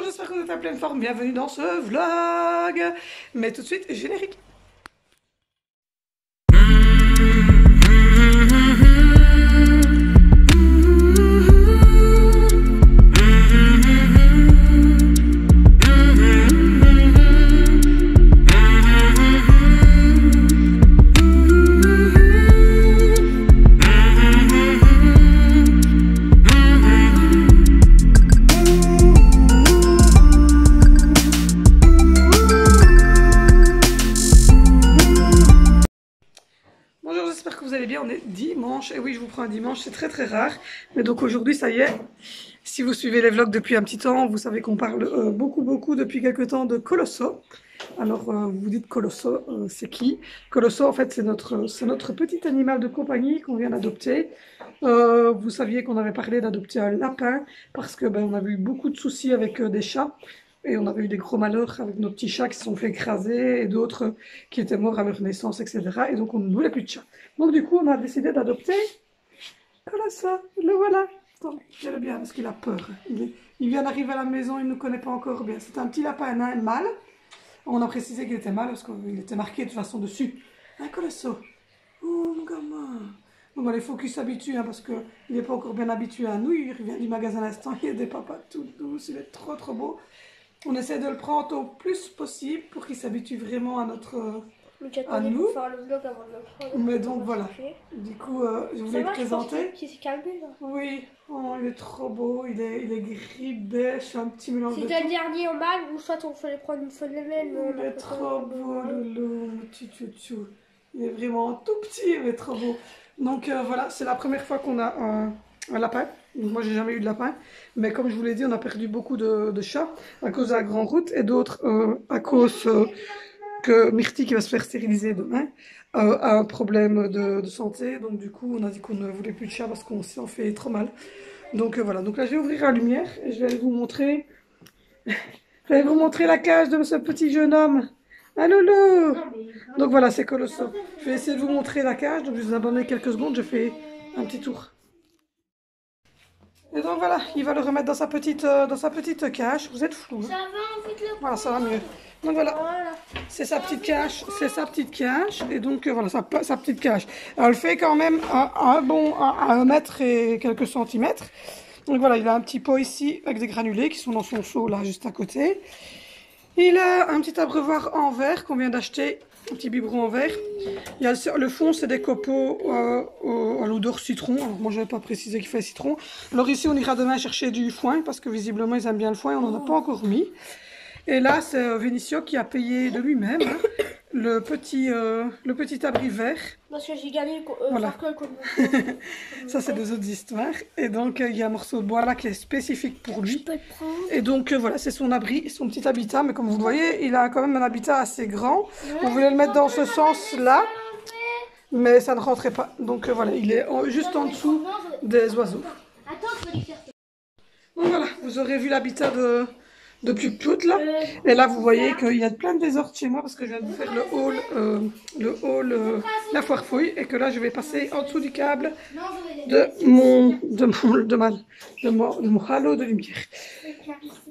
Bonjour, j'espère que vous êtes à pleine forme, bienvenue dans ce vlog. Mais tout de suite, générique. J'espère que vous allez bien, on est dimanche, et oui je vous prends un dimanche, c'est très très rare, mais donc aujourd'hui ça y est, si vous suivez les vlogs depuis un petit temps, vous savez qu'on parle beaucoup depuis quelques temps de Colosso. Alors vous vous dites Colosso, c'est qui? Colosso en fait c'est notre petit animal de compagnie qu'on vient d'adopter. Vous saviez qu'on avait parlé d'adopter un lapin, parce que on avait eu beaucoup de soucis avec des chats. Et on avait eu des gros malheurs avec nos petits chats qui se sont fait écraser et d'autres qui étaient morts à leur naissance, etc. Et donc on ne voulait plus de chats. Donc du coup on a décidé d'adopter Colosso. Le voilà. Attends, je le bien parce qu'il a peur. Il vient d'arriver à la maison, il ne nous connaît pas encore bien. C'est un petit lapin nain mâle. On a précisé qu'il était mâle parce qu'il était marqué de toute façon dessus. Un Colosso. Oh mon gamin. Donc il faut qu'il s'habitue parce qu'il n'est pas encore bien habitué à nous. Il revient du magasin à l'instant, il y a des papas tout douces, il est trop beau. On essaie de le prendre au plus possible pour qu'il s'habitue vraiment à notre à nous. Faire le vlog avant de le prendre. Mais donc voilà. Du coup, je voulais te présenter. Qui s'est calmé là. Oui, oh, il est trop beau. Il est gris beige, un petit mélange de. C'était le dernier au mal ou soit on fallait prendre une femelle. Il est trop beau, Loulou. Tchou. Il est vraiment tout petit, mais trop beau. Donc voilà, c'est la première fois qu'on a un lapin. Moi j'ai jamais eu de lapin, mais comme je vous l'ai dit, on a perdu beaucoup de chats à cause de la grande route et d'autres à cause que Myrtille, qui va se faire stériliser demain, a un problème de santé. Donc du coup on a dit qu'on ne voulait plus de chats parce qu'on s'en fait trop mal. Donc voilà, donc là je vais ouvrir la lumière et je vais vous montrer la cage de ce petit jeune homme. Ah Loulou. Donc voilà, c'est Colosso. Je vais essayer de vous montrer la cage, donc je vais vous abandonner quelques secondes, je fais un petit tour. Et donc voilà, il va le remettre dans sa petite cage. Vous êtes flou. Ça va, en fait, le. Voilà, ça va mieux. Donc voilà, c'est sa petite cage, et donc voilà, sa petite cage. Elle fait quand même à 1 mètre et quelques centimètres. Donc voilà, il a un petit pot ici avec des granulés qui sont dans son seau là, juste à côté. Il a un petit abreuvoir en verre qu'on vient d'acheter, un petit biberon en verre. Il y a le fond, c'est des copeaux à l'odeur citron. Alors moi, je n'avais pas précisé qu'il fallait citron. Alors ici, on ira demain chercher du foin parce que visiblement, ils aiment bien le foin. On n'en a pas encore mis. Et là, c'est Vinicio qui a payé de lui-même le petit abri vert. Parce que j'ai gagné voilà. Ça, c'est des autres histoires. Et donc, il y a un morceau de bois là qui est spécifique pour lui. Je peux le prendre. Et donc, voilà, c'est son abri, son petit habitat. Mais comme vous le voyez, il a quand même un habitat assez grand. On voulait le mettre dans ce sens-là, mais ça ne rentrait pas. Donc, voilà, il est juste en dessous des oiseaux. Donc, voilà, vous aurez vu l'habitat de plus petite là, et là vous voyez qu'il y a plein de désordre chez moi parce que je viens de vous faire le hall la foire fouille, et que là je vais passer en dessous du câble de mon halo de lumière.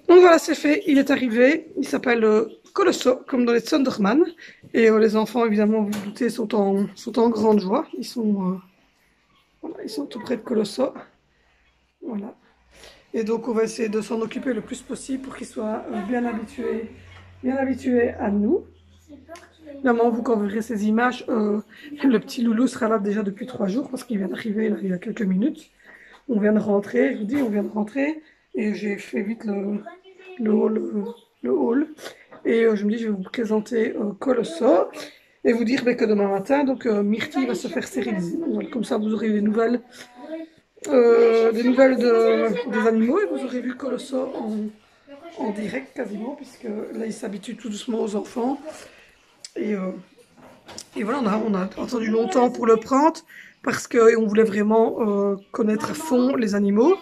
Donc voilà, c'est fait, il est arrivé, il s'appelle Colosso comme dans les Thunderman, et les enfants évidemment, vous vous doutez, sont en grande joie. Ils sont tout près de Colosso, voilà. Et donc on va essayer de s'en occuper le plus possible pour qu'il soit bien habitué à nous. Évidemment, vous quand vous verrez ces images, le petit loulou sera là déjà depuis 3 jours parce qu'il vient d'arriver il y a quelques minutes. On vient de rentrer, je vous dis, on vient de rentrer et j'ai fait vite le hall. Et je me dis, je vais vous présenter Colosso et vous dire que demain matin, donc Myrtille va se faire stériliser. Voilà, comme ça vous aurez des nouvelles. Des animaux, et vous aurez vu Colosso en direct quasiment, puisque là il s'habitue tout doucement aux enfants, et voilà, on a attendu longtemps pour le prendre parce qu'on voulait vraiment connaître à fond les animaux.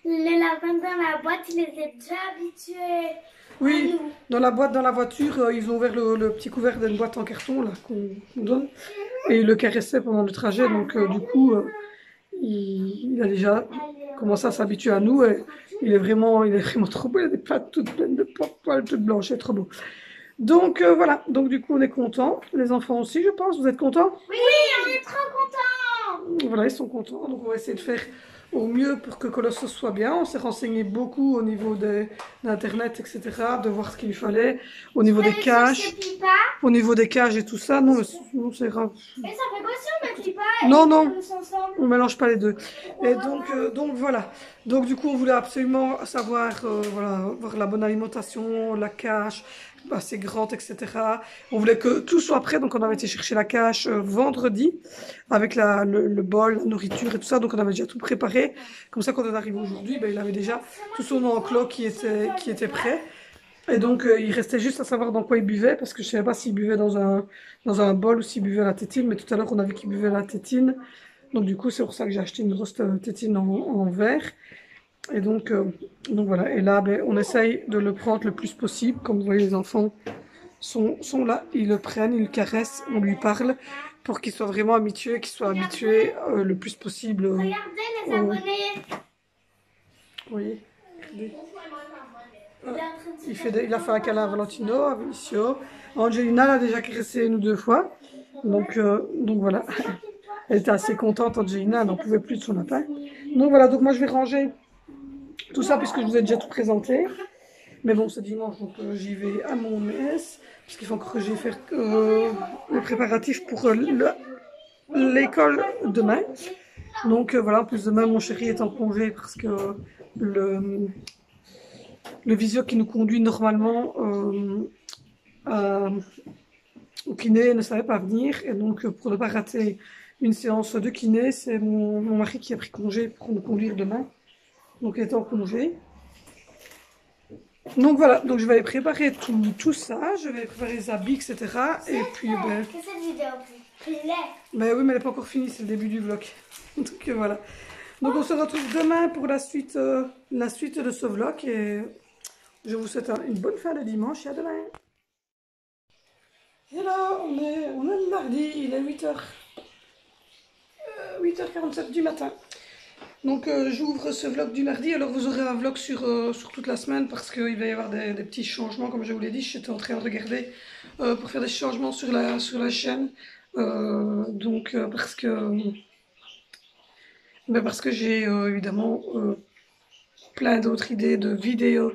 Les lapins dans la boîte, ils étaient déjà habitués. Oui, dans la boîte, dans la voiture, ils ont ouvert le petit couvert d'une boîte en carton là qu'on donne, et ils le caressaient pendant le trajet, donc du coup il a déjà commencé à s'habituer à nous et il est vraiment trop beau. Il a des pattes toutes pleines de poils, toutes blanches, c'est trop beau. Donc voilà, donc du coup on est contents. Les enfants aussi, je pense. Vous êtes contents? Oui, on est trop contents. Voilà, ils sont contents. Donc on va essayer de faire au mieux pour que Colossus soit bien. On s'est renseigné beaucoup au niveau d'Internet, etc. De voir ce qu'il lui fallait. Au niveau des cages. Au niveau des cages et tout ça. Non, mais c'est grave. Mais ça fait quoi si on met Pipa Non, non. ensemble? On mélange pas les deux. Et donc voilà. Donc du coup, on voulait absolument savoir, voilà, voir la bonne alimentation, la cache, assez grande, etc. On voulait que tout soit prêt. Donc on avait été chercher la cache vendredi avec le bol, la nourriture et tout ça. Donc on avait déjà tout préparé. Comme ça, quand on arrive aujourd'hui, ben, il avait déjà tout son enclos qui était prêt. Et donc il restait juste à savoir dans quoi il buvait, parce que je ne savais pas s'il buvait dans un bol ou s'il buvait la tétine. Mais tout à l'heure, on a vu qu'il buvait la tétine. Donc du coup, c'est pour ça que j'ai acheté une grosse tétine en verre. Et donc voilà. Et là, ben, on essaye de le prendre le plus possible. Comme vous voyez, les enfants sont là. Ils le prennent, ils le caressent, on lui parle pour qu'il soit vraiment habitué, le plus possible. Regardez les abonnés. Oui. Il a fait un câlin à Valentino, à Vinicio. Angelina l'a déjà caressé une ou deux fois. Donc voilà. Elle était assez contente, Angelina, elle n'en pouvait plus de son lapin. Donc voilà, donc moi je vais ranger tout ça puisque je vous ai déjà tout présenté. Mais bon, c'est dimanche, donc j'y vais à mon messe. Parce qu'il faut encore que j'y fasse les préparatifs pour l'école demain. Donc voilà, en plus demain, mon chéri est en congé parce que le visio qui nous conduit normalement au kiné ne savait pas venir. Et donc, pour ne pas rater une séance de kiné, c'est mon mari qui a pris congé pour nous conduire demain. Donc, il est en congé. Donc voilà, donc je vais préparer tout ça, je vais préparer les habits, etc. Et puis, ben... C'est cette vidéo plus laid. Ben oui, mais elle n'est pas encore finie, c'est le début du vlog. Donc voilà. Donc on se retrouve demain pour la suite de ce vlog. Et je vous souhaite une bonne fin de dimanche et à demain. Et là, on est le mardi, il est 8h47 du matin. Donc j'ouvre ce vlog du mardi, alors vous aurez un vlog sur toute la semaine parce qu'il va y avoir des petits changements, comme je vous l'ai dit. J'étais en train de regarder pour faire des changements sur la chaîne. Parce que j'ai évidemment plein d'autres idées de vidéos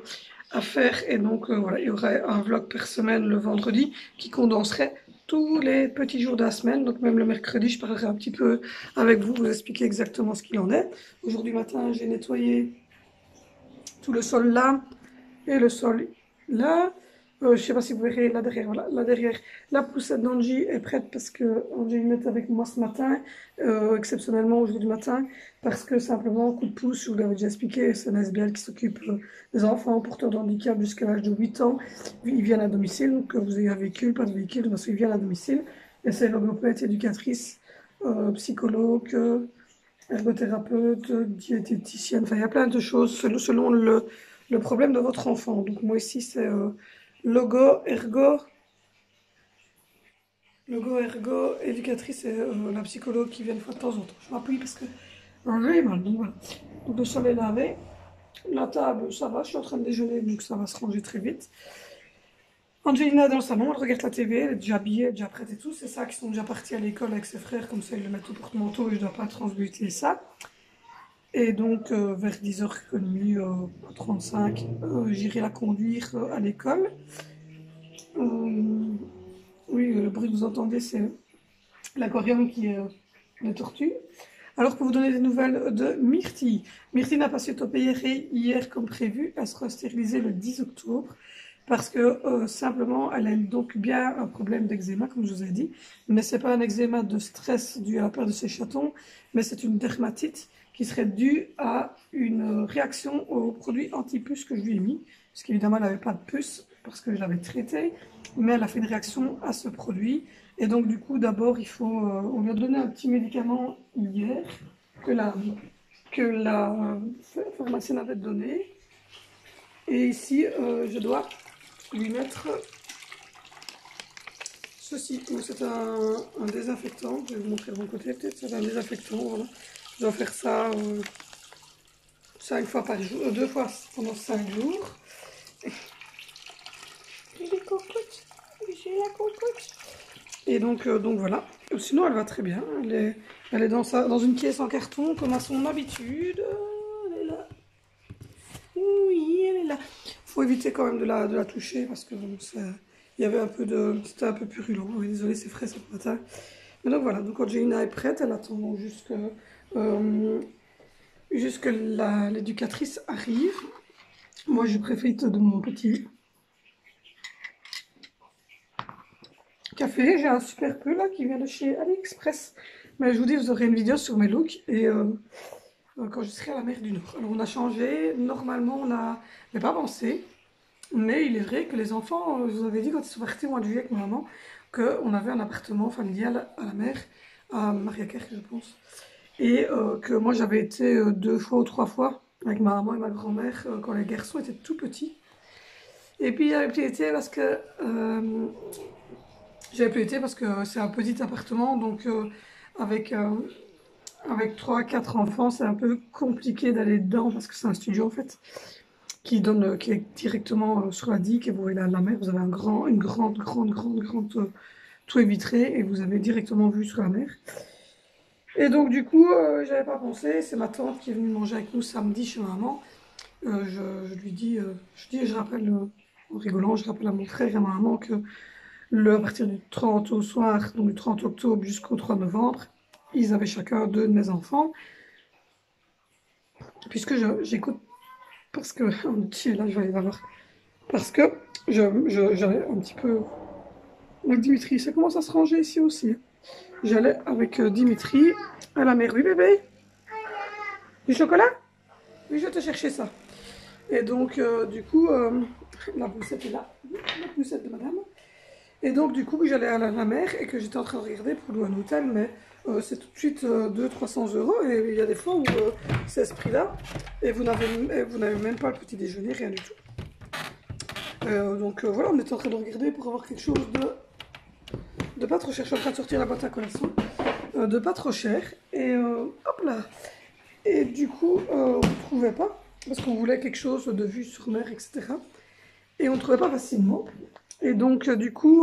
à faire. Et donc voilà, il y aurait un vlog par semaine le vendredi qui condenserait tous les petits jours de la semaine. Donc même le mercredi, je parlerai un petit peu avec vous, vous expliquer exactement ce qu'il en est. Aujourd'hui matin, j'ai nettoyé tout le sol là et le sol là. Je ne sais pas si vous verrez là derrière, voilà, là derrière, la poussette d'Angie est prête parce que Angie est avec moi ce matin, exceptionnellement aujourd'hui matin, parce que simplement, coup de pouce, je vous l'avais déjà expliqué, c'est Nesbiel qui s'occupe des enfants porteurs de handicap jusqu'à l'âge de 8 ans. Ils viennent à domicile, donc que vous ayez un véhicule, pas de véhicule, parce qu'ils viennent à domicile. Et c'est logopède, éducatrice, psychologue, ergothérapeute, diététicienne, enfin il y a plein de choses selon le problème de votre enfant. Donc moi ici c'est logo, ergo, éducatrice et la psychologue qui vient une fois de temps en temps. Je m'appuie parce que j'ai mal, donc voilà. Donc le sol est lavé, la table ça va, je suis en train de déjeuner donc ça va se ranger très vite. Angelina dans le salon, elle regarde la TV, elle est déjà habillée, elle est déjà prête et tout. C'est ça qui sont déjà partis à l'école avec ses frères, comme ça ils le mettent au porte-manteau et je ne dois pas transbuter ça. Et donc vers 10h30, 35, j'irai la conduire à l'école. Oui, le bruit que vous entendez, c'est l'aquarium qui est les tortues. Alors pour vous donner des nouvelles de Myrtille. Myrtille n'a pas su opérer hier comme prévu. Elle sera stérilisée le 10 octobre. Parce que simplement, elle a donc bien un problème d'eczéma, comme je vous ai dit. Mais ce n'est pas un eczéma de stress dû à la perte de ses chatons, mais c'est une dermatite qui serait due à une réaction aux produits anti-puces que je lui ai mis. Parce qu'évidemment, elle n'avait pas de puce parce que je l'avais traité, mais elle a fait une réaction à ce produit. Et donc, du coup, d'abord, on lui a donné un petit médicament hier que la pharmacienne avait donné. Et ici, je dois lui mettre ceci. C'est un désinfectant. Je vais vous montrer de mon côté peut-être. C'est un désinfectant, voilà. Je dois faire ça 5 fois par jour, 2 fois pendant 5 jours. J'ai des cocottes. J'ai la cocotte. Et donc voilà. Sinon, elle va très bien. Elle est dans une caisse en carton, comme à son habitude. Elle est là. Oui, elle est là. Faut éviter quand même de la toucher parce que bon, il y avait un peu de... C'était un peu purulent. Oui, désolé, c'est frais ce matin. Mais donc voilà. Donc quand Gina est prête, elle attend donc jusque l'éducatrice arrive. Moi, je profite de mon petit café. J'ai un super peu là qui vient de chez AliExpress. Mais je vous dis, vous aurez une vidéo sur mes looks et quand je serai à la mer du Nord. Alors on a changé. Normalement, on n'avait pas pensé. Mais il est vrai que les enfants, je vous avais dit quand ils sont partis au mois de juillet avec ma maman, qu'on avait un appartement familial à la mer, à Mariakerk, je pense. Et que moi j'avais été 2 fois ou 3 fois avec ma maman et ma grand-mère quand les garçons étaient tout petits. Et puis j'avais plus été parce que c'est un petit appartement, donc avec 3-4 enfants, c'est un peu compliqué d'aller dedans parce que c'est un studio en fait qui est directement sur la digue et vous voyez la mer. Vous avez une grande toit vitré et vous avez directement vue sur la mer. Et donc du coup, j'avais pas pensé, c'est ma tante qui est venue manger avec nous samedi chez maman. Je lui dis, je rappelle, en rigolant, je rappelle à mon frère et à ma maman que à partir du 30 au soir, donc du 30 octobre jusqu'au 3 novembre, ils avaient chacun 2 de mes enfants. Puisque j'écoute, parce que, là je vais aller la voir, parce que j'allais un petit peu avec Dimitri, ça commence à se ranger ici aussi. J'allais avec Dimitri à la mer. Oui bébé? Du chocolat? Oui, je vais te chercher ça. Et donc, du coup, la poussette est là, la poussette de madame. Et donc, du coup, j'allais à la mer et que j'étais en train de regarder pour louer un hôtel, mais c'est tout de suite 200-300 euros. Et il y a des fois où c'est ce prix-là et vous n'avez même pas le petit déjeuner, rien du tout. Donc, voilà, on était en train de regarder pour avoir quelque chose de pas trop cher. Je suis en train de sortir la boîte à collation, de pas trop cher. Et hop là. Et du coup, on ne trouvait pas, parce qu'on voulait quelque chose de vue sur mer, etc. Et on ne trouvait pas facilement. Et donc, du coup,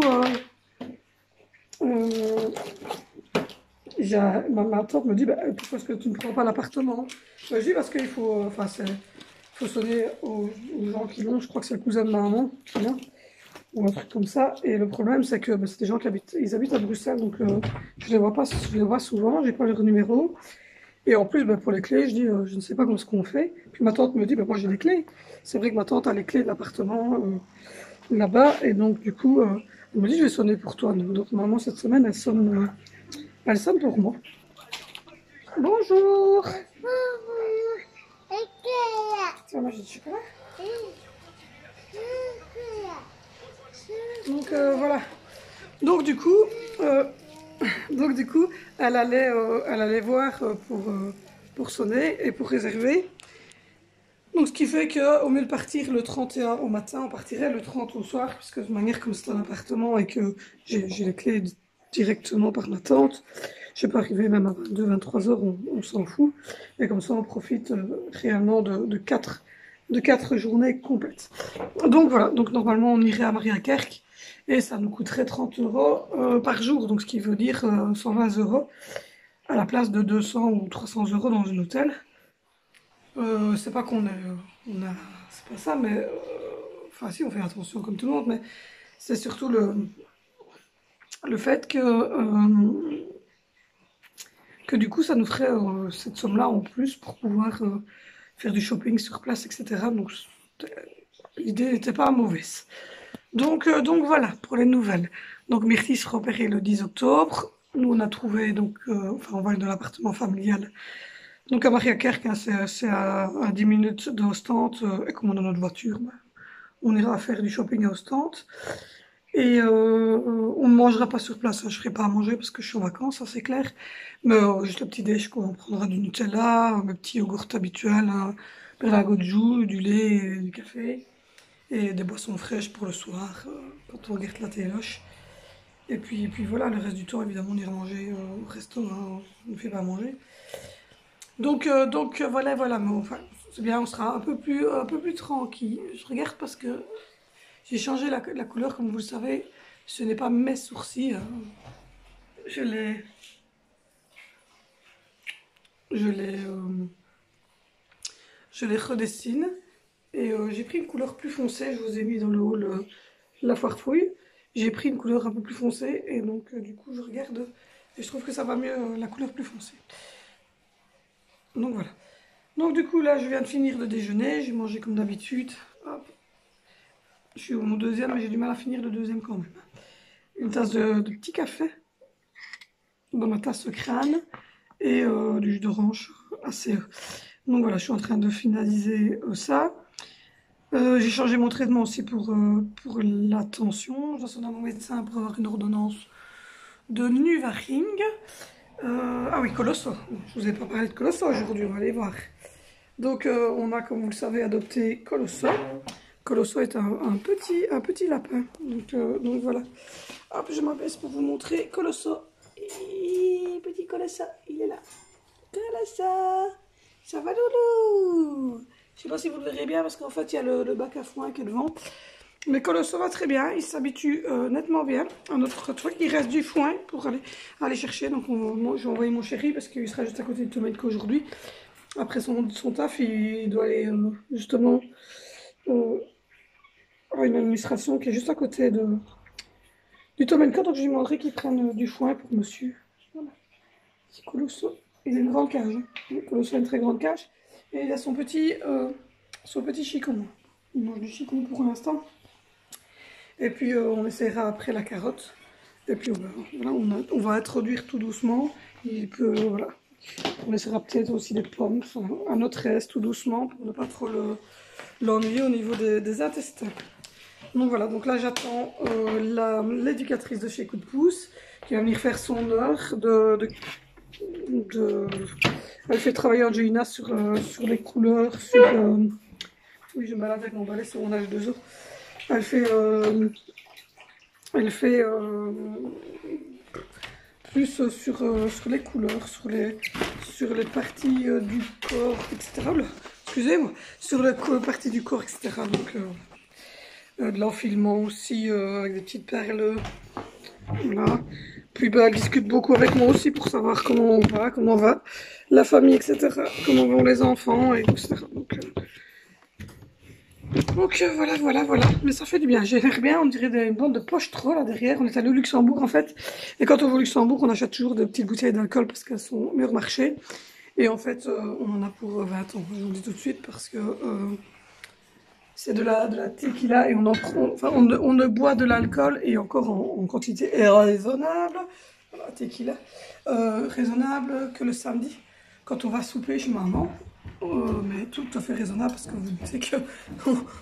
ma tante me dit, bah, pourquoi est-ce que tu ne prends pas l'appartement? Je dis, parce qu'il faut, faut sonner aux gens qui l'ont. Je crois que c'est le cousin de ma maman qui l'a, ou un truc comme ça. Et le problème, c'est que c'est des gens qui habitent à Bruxelles, donc je les vois souvent, j'ai pas leur numéro. Et en plus, pour les clés, je dis, je ne sais pas comment ce qu'on fait. Puis ma tante me dit, moi j'ai les clés. C'est vrai que ma tante a les clés de l'appartement là-bas. Et donc, du coup, elle me dit, je vais sonner pour toi. Donc normalement, cette semaine, elle sonne pour moi. Bonjour. Tu vas manger du chocolat? Donc, voilà. Donc, du coup... elle allait voir pour sonner et pour réserver. Donc, ce qui fait qu'au lieu de partir le 31 au matin, on partirait le 30 au soir, puisque de toute manière, comme c'est un appartement et que j'ai les clés directement par ma tante, je peux arriver même à 22-23 heures, on s'en fout. Et comme ça, on profite réellement de 4 journées complètes. Donc, voilà. Donc, normalement, on irait à Mariakerk. Et ça nous coûterait 30 euros par jour, donc ce qui veut dire 120 euros à la place de 200 ou 300 euros dans un hôtel. C'est pas c'est pas ça, mais enfin si on fait attention comme tout le monde, mais c'est surtout le fait que du coup ça nous ferait cette somme-là en plus pour pouvoir faire du shopping sur place, etc. Donc l'idée n'était pas mauvaise. Donc voilà, pour les nouvelles. Donc Myrtille sera opérée le 10 octobre. Nous, on a trouvé, on va dans l'appartement familial. Donc à Mariakerk, hein, c'est à 10 minutes d'Ostende. Et comme on a notre voiture, on ira faire du shopping à Ostende. Et on ne mangera pas sur place, hein. Je ne ferai pas à manger parce que je suis en vacances, ça c'est clair. Mais juste le petit déj, quoi. On prendra du Nutella, un petit yogourt habituel, un berlingot de joux, du lait et du café. Et des boissons fraîches pour le soir, quand on regarde la téloche. Et puis voilà, le reste du temps, évidemment, on ira manger au restaurant, on ne fait pas manger. Donc voilà, voilà. Mais enfin, c'est bien, on sera un peu plus tranquille. Je regarde parce que j'ai changé la couleur, comme vous le savez. Ce n'est pas mes sourcils, hein. Je les, je les, je les redessine. Et j'ai pris une couleur plus foncée. Je vous ai mis dans le haut la foire fouille. J'ai pris une couleur un peu plus foncée. Et donc, du coup, je regarde. Et je trouve que ça va mieux, la couleur plus foncée. Donc voilà. Donc du coup là je viens de finir de déjeuner, j'ai mangé comme d'habitude. Hop. Je suis au mon deuxième mais j'ai du mal à finir le deuxième quand même. Une tasse de petit café dans ma tasse crâne et du jus d'orange assez. Donc voilà, je suis en train de finaliser ça. J'ai changé mon traitement aussi pour la tension. Je dois sonner à mon médecin pour avoir une ordonnance de Nuvaring. Ah oui, Colosso. Je vous ai pas parlé de Colosso aujourd'hui, on va aller voir. Donc on a, comme vous le savez, adopté Colosso. Colosso est un petit lapin. Donc voilà. Hop, je m'abaisse pour vous montrer Colosso. Petit Colosso, il est là. Colosso, ça va loulou? Je sais pas si vous le verrez bien parce qu'en fait il y a le bac à foin qui est devant. Mais Colosso va très bien, il s'habitue nettement bien à notre truc. Il reste du foin pour aller chercher. Donc je vais envoyer mon chéri parce qu'il sera juste à côté de Tomenko aujourd'hui. Après son taf, il doit aller justement à une administration qui est juste à côté du Tomenko. Donc je lui demanderai qu'il prenne du foin pour monsieur. Voilà. C'est Colosso. Il a une grande cage. Hein. Colosso a une très grande cage. Et il a son petit chicon. Il mange du chicon pour l'instant. Et puis on essaiera après la carotte. Et puis voilà, on va introduire tout doucement. Il peut, voilà. On essaiera peut-être aussi des pommes à notre aise, tout doucement, pour ne pas trop l'ennuyer au niveau des intestins. Donc voilà, donc là j'attends l'éducatrice de chez Coup de Pouce qui va venir faire son heure Elle fait travailler Angelina sur les couleurs, oui, je me balade avec mon balai sur mon H2O. Elle fait plus sur les couleurs, sur les parties du corps, etc. Excusez-moi, sur les parties du corps, etc. Donc de l'enfilement aussi avec des petites perles. Voilà. Puis elle discute beaucoup avec moi aussi pour savoir comment va la famille, etc. Comment vont les enfants, etc. Donc voilà. Mais ça fait du bien. J'ai l'air bien, on dirait une bande de poches trop là derrière. On est allé au Luxembourg en fait. Et quand on va au Luxembourg, on achète toujours des petites bouteilles d'alcool parce qu'elles sont au meilleur marché. Et en fait, on en a pour 20 ans. Je vous le dis tout de suite parce que c'est de la tequila et on ne boit de l'alcool et encore en quantité raisonnable. Voilà, tequila. Raisonnable que le samedi quand on va souper chez maman. Mais tout à fait raisonnable parce que vous savez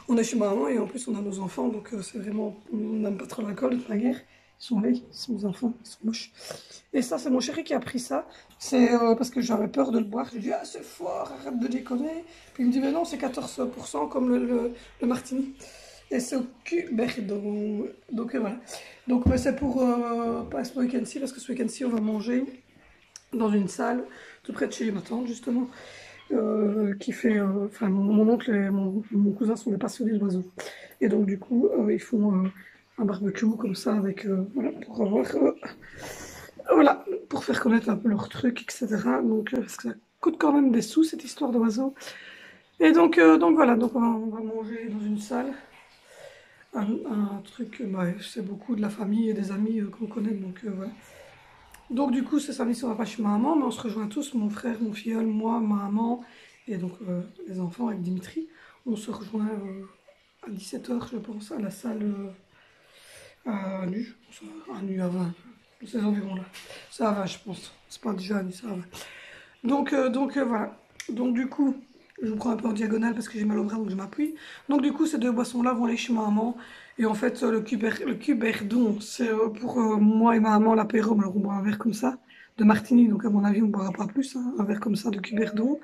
qu'on est chez maman et en plus on a nos enfants donc c'est vraiment, on n'aime pas trop l'alcool de toute manière. Ils sont laids, ils sont mes enfants, ils sont moches. Et ça c'est mon chéri qui a pris ça, c'est parce que j'avais peur de le boire, je lui ai dit ah c'est fort, arrête de déconner. Puis il me dit mais non c'est 14% comme le martini. Et c'est au Cuberdon, donc voilà. Donc c'est pour, pas ce week-end-ci parce que ce week-end-ci on va manger dans une salle tout près de chez ma tante justement. Qui fait, enfin mon oncle et mon cousin sont des passionnés d'oiseaux et donc du coup ils font un barbecue comme ça avec voilà pour avoir voilà pour faire connaître un peu leur truc etc. Donc parce que ça coûte quand même des sous cette histoire d'oiseaux et donc voilà donc on va manger dans une salle un truc bah, c'est beaucoup de la famille et des amis qu'on connaît donc voilà. Donc du coup, ce samedi, on va pas chez ma maman, mais on se rejoint tous, mon frère, mon filleul, moi, ma maman, et donc les enfants avec Dimitri. On se rejoint à 17 h, je pense, à la salle à Nu, à Nu à 20, ces environs-là. C'est à 20, je pense. C'est pas déjà à Nu, c'est à 20. Donc voilà. Donc du coup, je vous prends un peu en diagonale parce que j'ai mal au bras, donc je m'appuie. Donc du coup, ces deux boissons-là vont aller chez ma maman. Et en fait, le Cuberdon, c'est pour moi et ma maman l'apéro. Alors on boit un verre comme ça de martini, donc à mon avis on ne boira pas plus, hein, un verre comme ça de Cuberdon.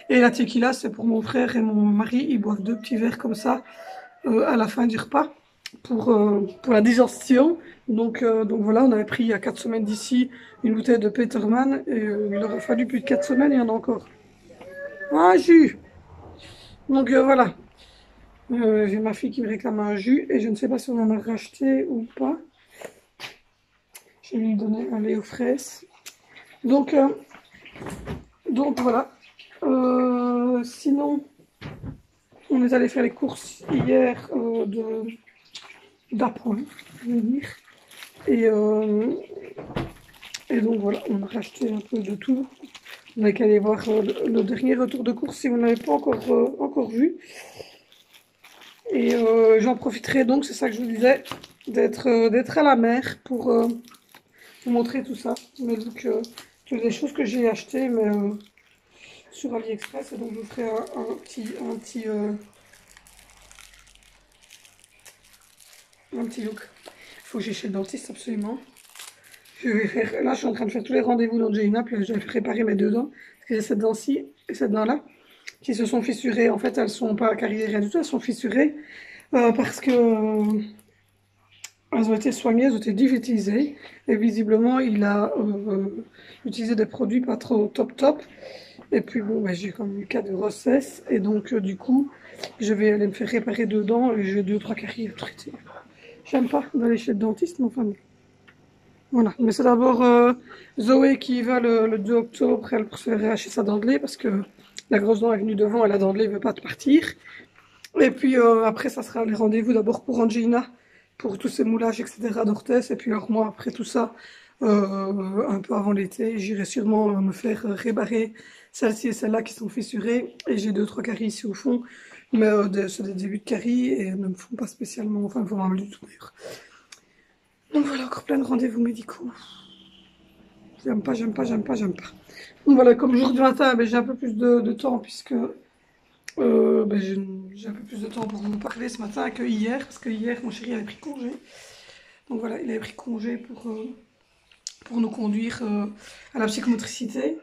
Et la tequila, c'est pour mon frère et mon mari, ils boivent 2 petits verres comme ça à la fin du repas pour la digestion. Donc voilà, on avait pris il y a 4 semaines d'ici une bouteille de Peterman et il leur a fallu plus de 4 semaines, il y en a encore. Un jus. Donc voilà. J'ai ma fille qui me réclame un jus et je ne sais pas si on en a racheté ou pas. Je vais lui donner un lait aux fraises. Donc, voilà. Sinon, on est allé faire les courses hier d'appoint, je veux dire. Et donc voilà, on a racheté un peu de tout. On a qu'à aller voir le dernier retour de course si vous n'avez pas encore vu. Et j'en profiterai donc, c'est ça que je vous disais, d'être à la mer pour vous montrer tout ça. Mais donc, c'est des choses que j'ai achetées mais, sur AliExpress. Et donc je vous ferai un petit look. Il faut que j'aille chez le dentiste absolument. Là, je suis en train de faire tous les rendez-vous d'Angelina, puis je vais réparer mes deux dents. Parce que j'ai cette dent-ci et cette dent-là qui se sont fissurées. En fait, elles sont pas carriées, rien du tout, elles sont fissurées parce que elles ont été soignées, elles ont été digitalisées. Et visiblement, il a utilisé des produits pas trop top. Et puis bon, bah, j'ai comme eu cas de grossesse. Et donc, du coup, je vais aller me faire réparer deux dents et j'ai 2 ou 3 caries à traiter. J'aime pas d'aller chez le dentiste, mais enfin bon. Voilà, mais c'est d'abord Zoé qui y va le 2 octobre, elle pour se faire arracher sa dent de lait parce que la grosse dent est venue devant et la dent de lait ne veut pas partir. Et puis après, ça sera les rendez-vous d'abord pour Angelina, pour tous ces moulages, etc. d'orthèse. Et puis alors moi, après tout ça, un peu avant l'été, j'irai sûrement me faire réparer celle-ci et celle-là qui sont fissurées. Et j'ai 2 ou 3 caries ici au fond, mais c'est des débuts de caries et elles ne me font pas spécialement, enfin, ne font pas mal du tout d'ailleurs. Donc voilà, encore plein de rendez-vous médicaux. J'aime pas. Donc voilà, comme jour du matin, ben, j'ai un peu plus de temps puisque ben, j'ai un peu plus de temps pour vous parler ce matin que hier. Parce que hier, mon chéri avait pris congé. Donc voilà, il avait pris congé pour nous conduire à la psychomotricité.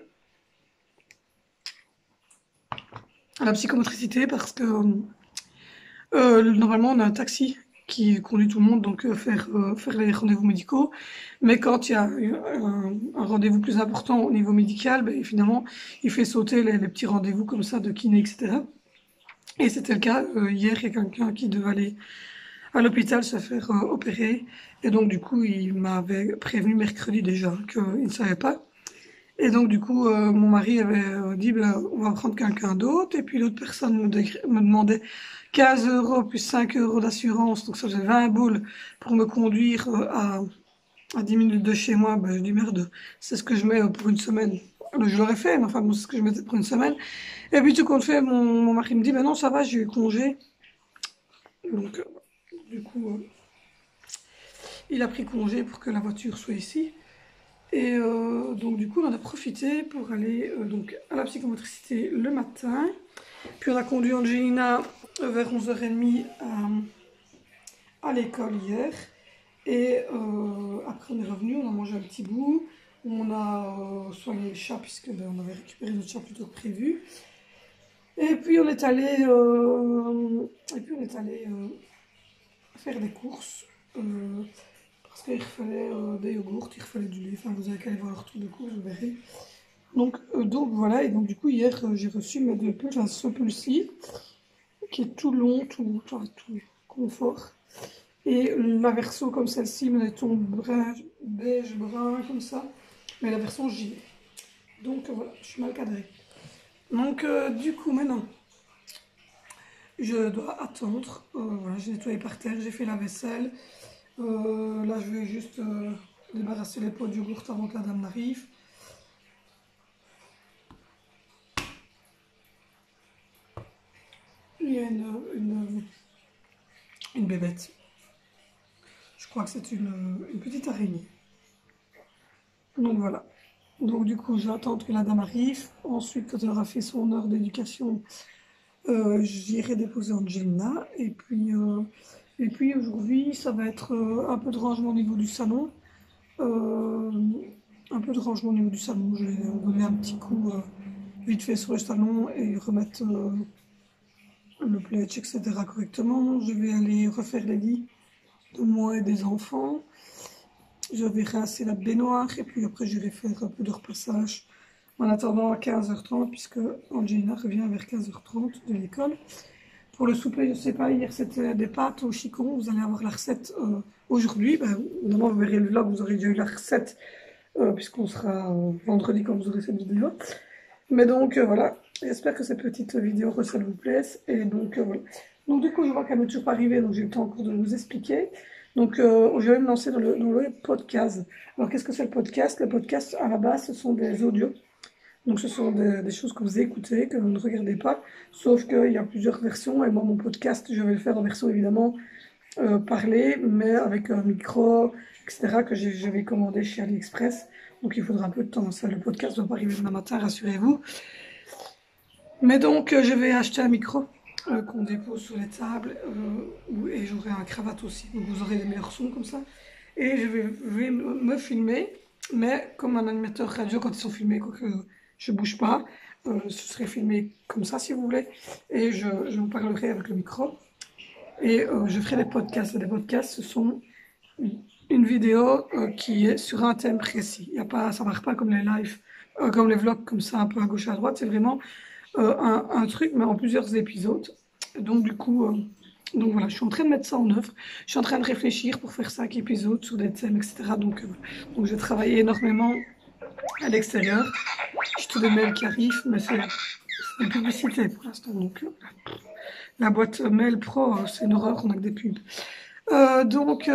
À la psychomotricité parce que normalement, on a un taxi qui conduit tout le monde, donc faire les rendez-vous médicaux. Mais quand il y a un rendez-vous plus important au niveau médical, ben, finalement, il fait sauter les petits rendez-vous comme ça de kiné, etc. Et c'était le cas. Hier, il y a quelqu'un qui devait aller à l'hôpital se faire opérer. Et donc, du coup, il m'avait prévenu mercredi déjà qu'il ne savait pas. Et donc, du coup, mon mari avait dit, ben, on va prendre quelqu'un d'autre. Et puis, l'autre personne me demandait 15 € plus 5 € d'assurance. Donc, ça faisait 20 boules pour me conduire à 10 minutes de chez moi. Ben, je dis, merde, c'est ce que je mets pour une semaine. Alors, je l'aurais fait, mais enfin, bon, c'est ce que je mettais pour une semaine. Et puis, tout compte fait, mon mari me dit, ben non, ça va, j'ai eu congé. Donc, du coup, il a pris congé pour que la voiture soit ici. Et donc du coup on en a profité pour aller donc à la psychomotricité le matin. Puis on a conduit Angelina vers 11h30 à l'école hier. Et après on est revenu, on a mangé un petit bout. On a soigné le chat puisque on avait récupéré notre chat plutôt que prévu. Et puis on est allé faire des courses. Parce qu'il fallait des yogourts, il fallait du lait, enfin vous avez qu'à aller voir le retour de course, vous verrez. Donc voilà, et donc du coup hier j'ai reçu mes 2 pulls, un ce pull-ci, qui est tout long, tout confort. Et la version comme celle-ci, mais des tons beige, brun, comme ça. Mais la version gilet. Donc voilà, je suis mal cadrée. Donc du coup maintenant, je dois attendre. Voilà, j'ai nettoyé par terre, j'ai fait la vaisselle. Là, je vais juste débarrasser les pots de yogourt avant que la dame n'arrive. Il y a une bébête. Je crois que c'est une petite araignée. Donc voilà. Donc du coup, j'attends que la dame arrive. Ensuite, quand elle aura fait son heure d'éducation, j'irai déposer Angelina. Et puis aujourd'hui, ça va être un peu de rangement au niveau du salon. Un peu de rangement au niveau du salon. Je vais donner un petit coup vite fait sur le salon et remettre le pledge, etc. correctement. Je vais aller refaire les lits de moi et des enfants. Je vais rincer la baignoire et puis après j'irai faire un peu de repassage en attendant à 15h30, puisque Angelina revient vers 15h30 de l'école. Pour le souper, je ne sais pas, hier c'était des pâtes au chicon, vous allez avoir la recette aujourd'hui. Ben, évidemment, vous verrez le vlog, vous aurez déjà eu la recette, puisqu'on sera vendredi quand vous aurez cette vidéo. Mais donc voilà, j'espère que cette petite vidéo recette vous plaise. Et donc voilà. Donc du coup, je vois qu'elle n'est toujours pas arrivée, donc j'ai eu le temps encore de vous expliquer. Donc je vais me lancer dans le podcast. Alors qu'est-ce que c'est le podcast? Le podcast, à la base, ce sont des audios. Donc ce sont des choses que vous écoutez, que vous ne regardez pas, sauf qu'il y a plusieurs versions, et moi mon podcast, je vais le faire en version évidemment parlée, mais avec un micro, etc., que je vais commander chez AliExpress, donc il faudra un peu de temps, ça, le podcast ne doit pas arriver demain matin, rassurez-vous. Mais donc je vais acheter un micro qu'on dépose sur les tables, et j'aurai un cravate aussi, donc vous aurez les meilleurs sons comme ça, et je vais me filmer, mais comme un animateur radio quand ils sont filmés, quoique je bouge pas, ce serait filmé comme ça si vous voulez, et je vous parlerai avec le micro, et je ferai des podcasts. Des podcasts, ce sont une vidéo qui est sur un thème précis. Y a pas, ça ne marche pas comme les lives, comme les vlogs comme ça, un peu à gauche à droite, c'est vraiment un truc, mais en plusieurs épisodes. Donc du coup, donc voilà, je suis en train de mettre ça en œuvre. Je suis en train de réfléchir pour faire 5 épisodes sur des thèmes, etc. Donc j'ai travaillé énormément à l'extérieur. J'ai tous des mails qui arrivent, mais c'est une publicité pour l'instant. Donc la boîte mail pro, c'est une horreur, on a que des pubs. Donc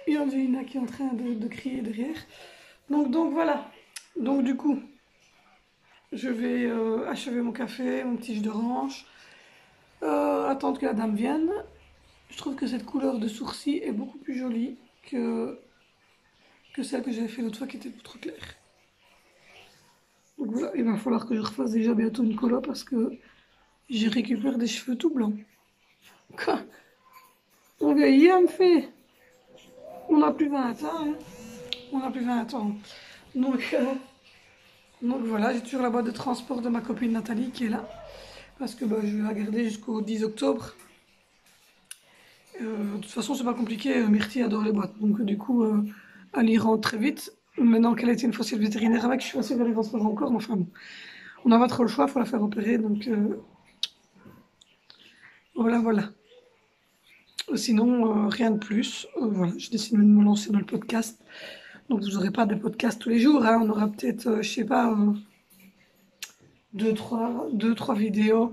il y en a une qui est en train de crier derrière. Donc voilà. Donc du coup, je vais achever mon café, mon petit jus d'orange, attendre que la dame vienne. Je trouve que cette couleur de sourcil est beaucoup plus jolie que celle que j'avais fait l'autre fois qui était trop claire. Donc voilà, il va falloir que je refasse déjà bientôt une colo parce que j'ai récupéré des cheveux tout blancs. Quoi? On vieillit, elle me fait. On n'a plus 20 ans, hein. On n'a plus 20 ans. Donc voilà, j'ai toujours la boîte de transport de ma copine Nathalie qui est là. Parce que je vais la garder jusqu'au 10 octobre. De toute façon, c'est pas compliqué, Myrtille adore les boîtes. Donc du coup, elle y rentre très vite. Maintenant qu'elle a été une fois chez le vétérinaire avec, je suis assez qu'elle y rentrera encore. Mais enfin bon, on n'a pas trop le choix, il faut la faire opérer. Donc voilà. Sinon, rien de plus. Voilà, j'ai décidé de me lancer dans le podcast. Donc vous n'aurez pas de podcast tous les jours, hein. On aura peut-être, je sais pas, 2-3 vidéos,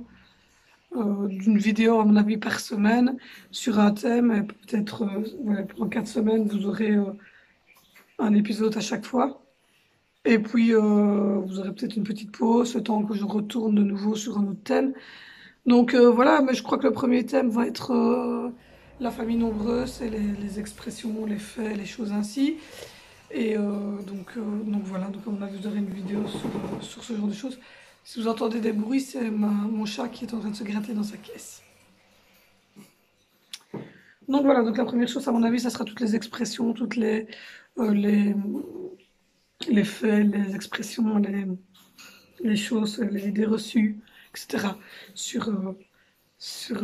d'une vidéo à mon avis par semaine sur un thème. Et peut-être pendant 4 semaines, vous aurez un épisode à chaque fois. Et puis vous aurez peut-être une petite pause, le temps que je retourne de nouveau sur un autre thème. Donc voilà, mais je crois que le premier thème va être la famille nombreuse, et les expressions, les faits, les choses ainsi. Et donc voilà, donc à mon avis vous aurez une vidéo sur ce genre de choses. Si vous entendez des bruits, c'est mon chat qui est en train de se gratter dans sa caisse. Donc voilà, donc la première chose à mon avis, ça sera toutes les expressions, toutes les faits, les expressions, les choses, les idées reçues, etc. sur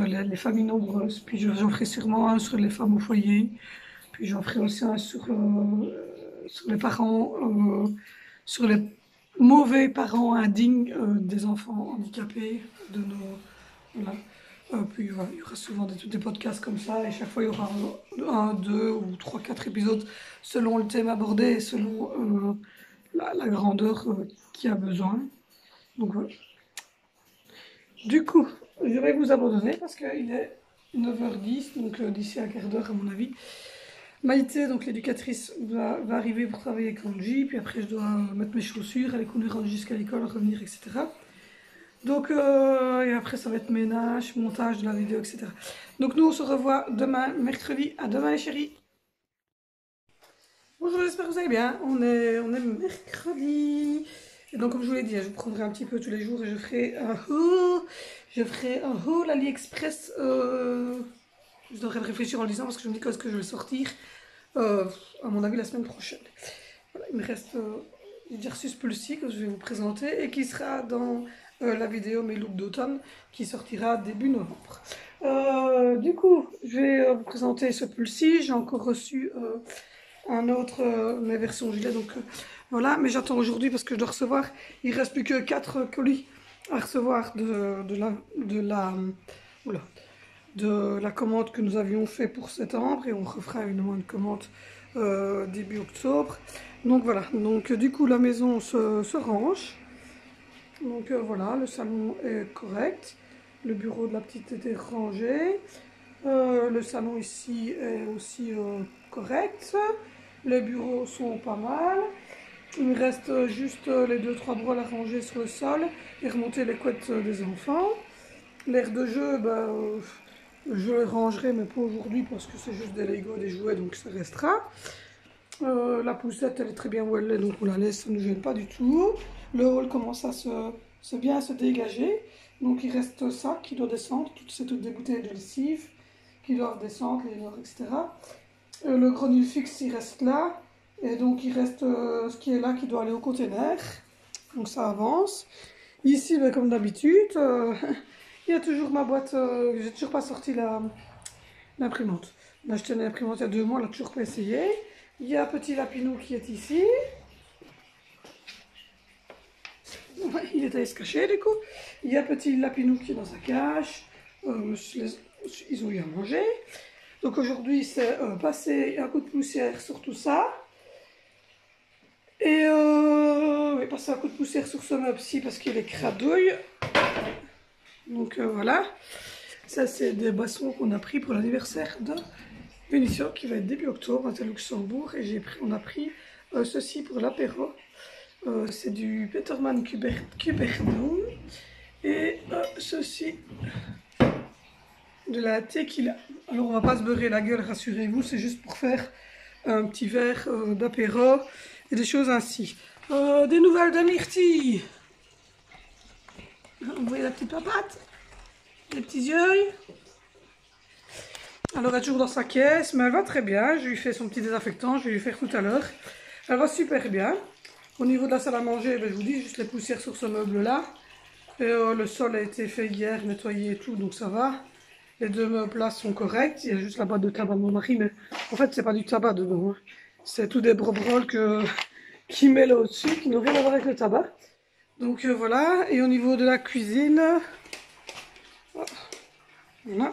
les familles nombreuses. Puis j'en ferai sûrement un sur les femmes au foyer. Puis j'en ferai aussi un sur les parents, sur les mauvais parents indignes des enfants handicapés, de nos... Voilà. Puis voilà, il y aura souvent des podcasts comme ça, et chaque fois il y aura 1, 2 ou 3, 4 épisodes selon le thème abordé et selon la grandeur qu'il y a besoin. Donc voilà. Du coup, je vais vous abandonner parce qu'il est 9h10, donc d'ici un quart d'heure à mon avis. Maïté, donc l'éducatrice, va arriver pour travailler avec Angie, puis après je dois mettre mes chaussures, aller conduire jusqu'à l'école, revenir, etc. Donc, et après ça va être ménage, montage de la vidéo, etc. Donc nous on se revoit demain, mercredi. À demain les chéris. Bonjour, j'espère que vous allez bien. On est mercredi. Et donc comme je vous l'ai dit, je prendrai un petit peu tous les jours et je ferai un haul AliExpress. Je devrais réfléchir en le disant parce que je me dis quand est-ce que je vais sortir. À mon avis la semaine prochaine. Voilà, il me reste l'exercice Pulsi que je vais vous présenter et qui sera dans la vidéo mes looks d'automne qui sortira début novembre. Du coup, je vais vous présenter ce Pulsi. J'ai encore reçu un autre, mes versions gilet. Donc voilà, mais j'attends aujourd'hui parce que je dois recevoir. Il reste plus que 4 colis à recevoir oula, de la commande que nous avions fait pour septembre et on refera une commande début octobre. Donc voilà, donc du coup la maison se range. Donc voilà, le salon est correct, le bureau de la petite était rangé, le salon ici est aussi correct, les bureaux sont pas mal. Il me reste juste les 2-3 broles à ranger sur le sol et remonter les couettes des enfants. L'aire de jeu, je les rangerai, mais pas aujourd'hui parce que c'est juste des Lego, des jouets, donc ça restera. La poussette, elle est très bien où elle est, donc on la laisse, ça ne nous gêne pas du tout. Le hall commence à bien se dégager. Donc il reste ça qui doit descendre, toutes ces bouteilles de lessive qui doivent descendre, les noirs, etc. Le grenouille fixe, il reste là. Et donc il reste ce qui est là qui doit aller au container. Donc ça avance. Ici, comme d'habitude, il y a toujours ma boîte, j'ai toujours pas sorti l'imprimante. J'ai acheté l'imprimante il y a 2 mois, elle n'a toujours pas essayé. Il y a petit lapinou qui est ici. Ouais, il est allé se cacher du coup. Il y a petit lapinou qui est dans sa cage. Ils ont eu à manger. Donc aujourd'hui, c'est passer un coup de poussière sur tout ça. Et passer un coup de poussière sur ce meuble-ci parce qu'il est cradouille. Donc voilà. Ça, c'est des boissons qu'on a pris pour l'anniversaire de Vénition qui va être début octobre à Luxembourg. Et on a pris ceci pour l'apéro. C'est du Petermann Cuberdon. Et ceci, de la tequila. Alors on va pas se beurrer la gueule, rassurez-vous, c'est juste pour faire un petit verre d'apéro et des choses ainsi. Des nouvelles de Myrtille. Vous voyez la petite papate, les petits yeux. Alors elle est toujours dans sa caisse, mais elle va très bien. Je lui fais son petit désinfectant, je vais lui faire tout à l'heure. Elle va super bien. Au niveau de la salle à manger, je vous dis juste les poussières sur ce meuble-là. Le sol a été fait hier, nettoyé et tout, donc ça va. Les 2 meubles là sont corrects. Il y a juste la boîte de tabac de mon mari, mais en fait, c'est pas du tabac dedans. Hein. C'est tout des brobroles qu'il met là au-dessus, qui n'ont rien à voir avec le tabac. Donc voilà. Et au niveau de la cuisine, voilà.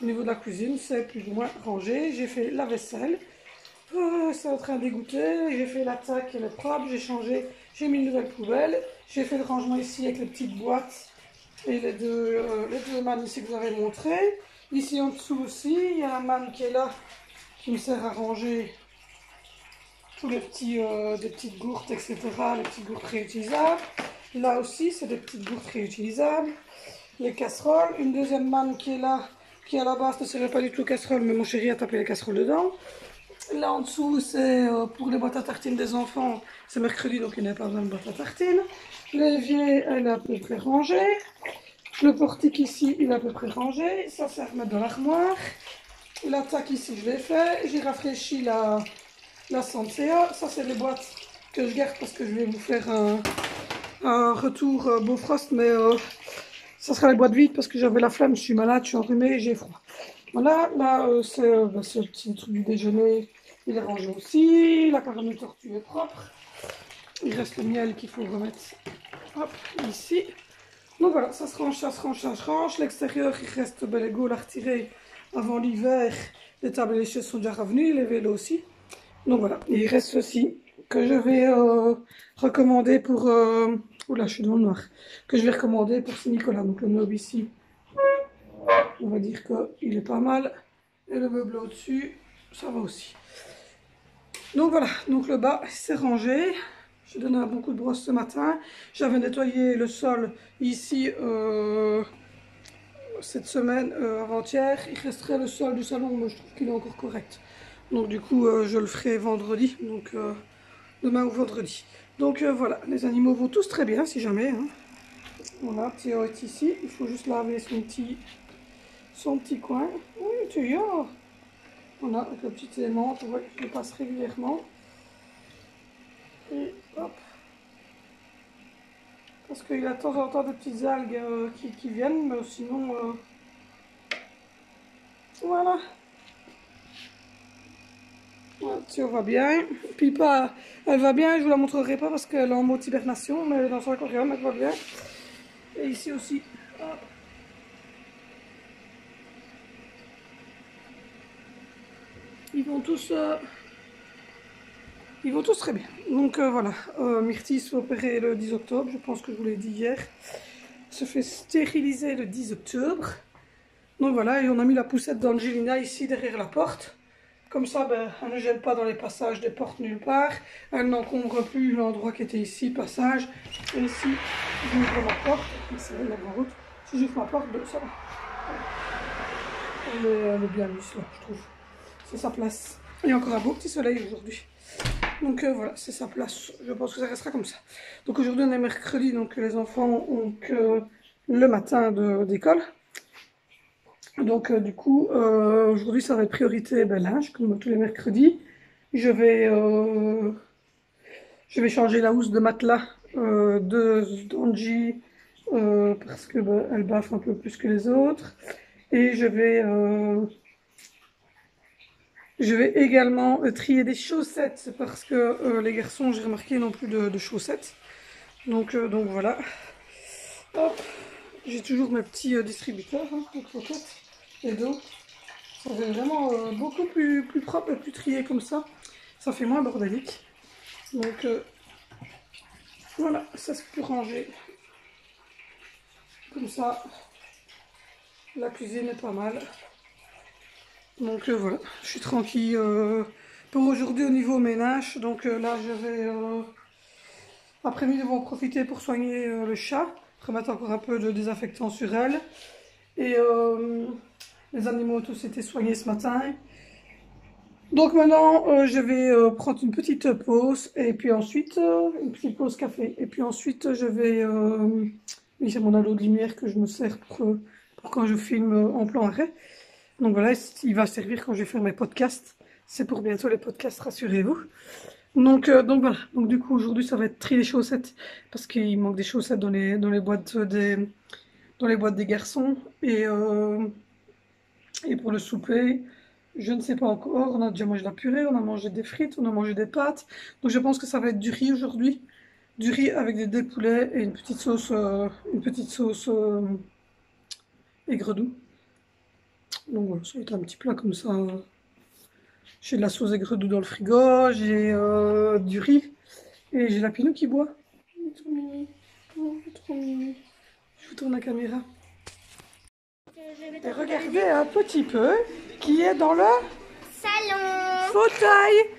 Au niveau de la cuisine, c'est plus ou moins rangé. J'ai fait la vaisselle. C'est en train d'égoutter. J'ai fait la tac, elle est propre. J'ai changé. J'ai mis une nouvelle poubelle. J'ai fait le rangement ici avec les petites boîtes. Et les deux mannes ici que vous avez montré. Ici en dessous aussi, il y a un manne qui est là, qui me sert à ranger tous les des petites gourdes, etc. Les petites gourdes réutilisables. Là aussi, c'est des petites gourdes réutilisables. Les casseroles. Une deuxième manne qui est là, qui à la base ne servait pas du tout aux casseroles, mais mon chéri a tapé les casseroles dedans. Là en dessous, c'est pour les boîtes à tartines des enfants. C'est mercredi, donc il n'y a pas besoin de boîte à tartines. L'évier, elle est à peu près rangée. Le portique ici, il est à peu près rangé. Ça, c'est à remettre dans l'armoire. La tac ici, je l'ai fait. J'ai rafraîchi la Senseo. Ça, c'est les boîtes que je garde parce que je vais vous faire un retour Bofrost. Mais ça sera les boîtes vides parce que j'avais la flemme. Je suis malade, je suis enrhumée, j'ai froid. Voilà, là, c'est le petit truc du déjeuner. Il est rangé aussi. La carotte de tortue est propre. Il reste le miel qu'il faut remettre hop, ici. Donc voilà, ça se range, ça se range, ça se range. L'extérieur, il reste les gaules à retirer avant l'hiver. Les tables et les chaises sont déjà revenues, les vélos aussi. Donc voilà, et il reste ceci que je vais recommander pour... oula, je suis dans le noir. Que je vais recommander pour Saint-Nicolas. Donc le meuble ici, on va dire qu'il est pas mal. Et le meuble au-dessus, ça va aussi. Donc voilà, donc le bas, c'est rangé. J'ai donné un bon coup de brosse ce matin. J'avais nettoyé le sol ici cette semaine, avant-hier. Il resterait le sol du salon, mais je trouve qu'il est encore correct. Donc du coup, je le ferai vendredi, donc demain ou vendredi. Donc voilà, les animaux vont tous très bien, si jamais. Hein. Voilà, Théo est ici. Il faut juste laver son petit coin. Oui, Théo. Voilà, avec le petit élément, je le passe régulièrement. Et hop. Parce qu'il y a de temps en temps des petites algues qui viennent, mais sinon... voilà. Ouais, Théo va bien. Pipa, elle va bien, je vous la montrerai pas parce qu'elle est en mode hibernation, mais dans son aquarium, elle va bien. Et ici aussi. Hop. Ils vont tous très bien. Donc voilà, Myrtille se fait opérer le 10 octobre, je pense que je vous l'ai dit hier. Se fait stériliser le 10 octobre. Donc voilà, et on a mis la poussette d'Angelina ici derrière la porte. Comme ça, ben, elle ne gêne pas dans les passages des portes nulle part. Elle n'encombre plus l'endroit qui était ici, passage. Et ici, j'ouvre ma porte. C'est la grande route. Si j'ouvre ma porte, ben, ça va. Elle est bien mise là, je trouve. C'est sa place. Il y a encore un beau petit soleil aujourd'hui. Donc voilà, c'est sa place. Je pense que ça restera comme ça. Donc aujourd'hui, on est mercredi, donc les enfants ont que le matin d'école. Donc du coup, aujourd'hui ça va être priorité linge, comme tous les mercredis. Je vais changer la housse de matelas d'Angie parce que elle baffe un peu plus que les autres. Et je vais également trier des chaussettes parce que les garçons, j'ai remarqué, n'ont plus de chaussettes. Donc voilà. Hop, j'ai toujours mes petits distributeurs, hein, de croquettes et d'eau. Ça fait vraiment beaucoup plus propre et plus trié comme ça. Ça fait moins bordélique. Donc voilà, ça c'est plus rangé. Comme ça, la cuisine est pas mal. Donc voilà, je suis tranquille pour aujourd'hui au niveau ménage. Donc là, je vais après-midi, on va en profiter pour soigner le chat. Remettre encore un peu de désinfectant sur elle. Et les animaux ont tous été soignés ce matin. Donc maintenant, je vais prendre une petite pause. Et puis ensuite, une petite pause café. Et puis ensuite, je vais... oui, j'ai mon halo de lumière que je me sers pour quand je filme en plan arrêt. Donc voilà, il va servir quand je vais faire mes podcasts. C'est pour bientôt les podcasts, rassurez-vous. Donc voilà. Donc du coup, aujourd'hui, ça va être trier les chaussettes. Parce qu'il manque des chaussettes dans les boîtes des garçons. Et pour le souper, je ne sais pas encore. On a déjà mangé de la purée, on a mangé des frites, on a mangé des pâtes. Donc je pense que ça va être du riz aujourd'hui. Du riz avec des poulets et une petite sauce aigre doux. Donc voilà, ça va être un petit plat comme ça. J'ai de la sauce aigre doux dans le frigo, j'ai du riz et j'ai la Pinou qui boit. Trop mimi. Oh, trop mimi. Je vous tourne la caméra. Et regardez un petit peu qui est dans le Salon. fauteuil.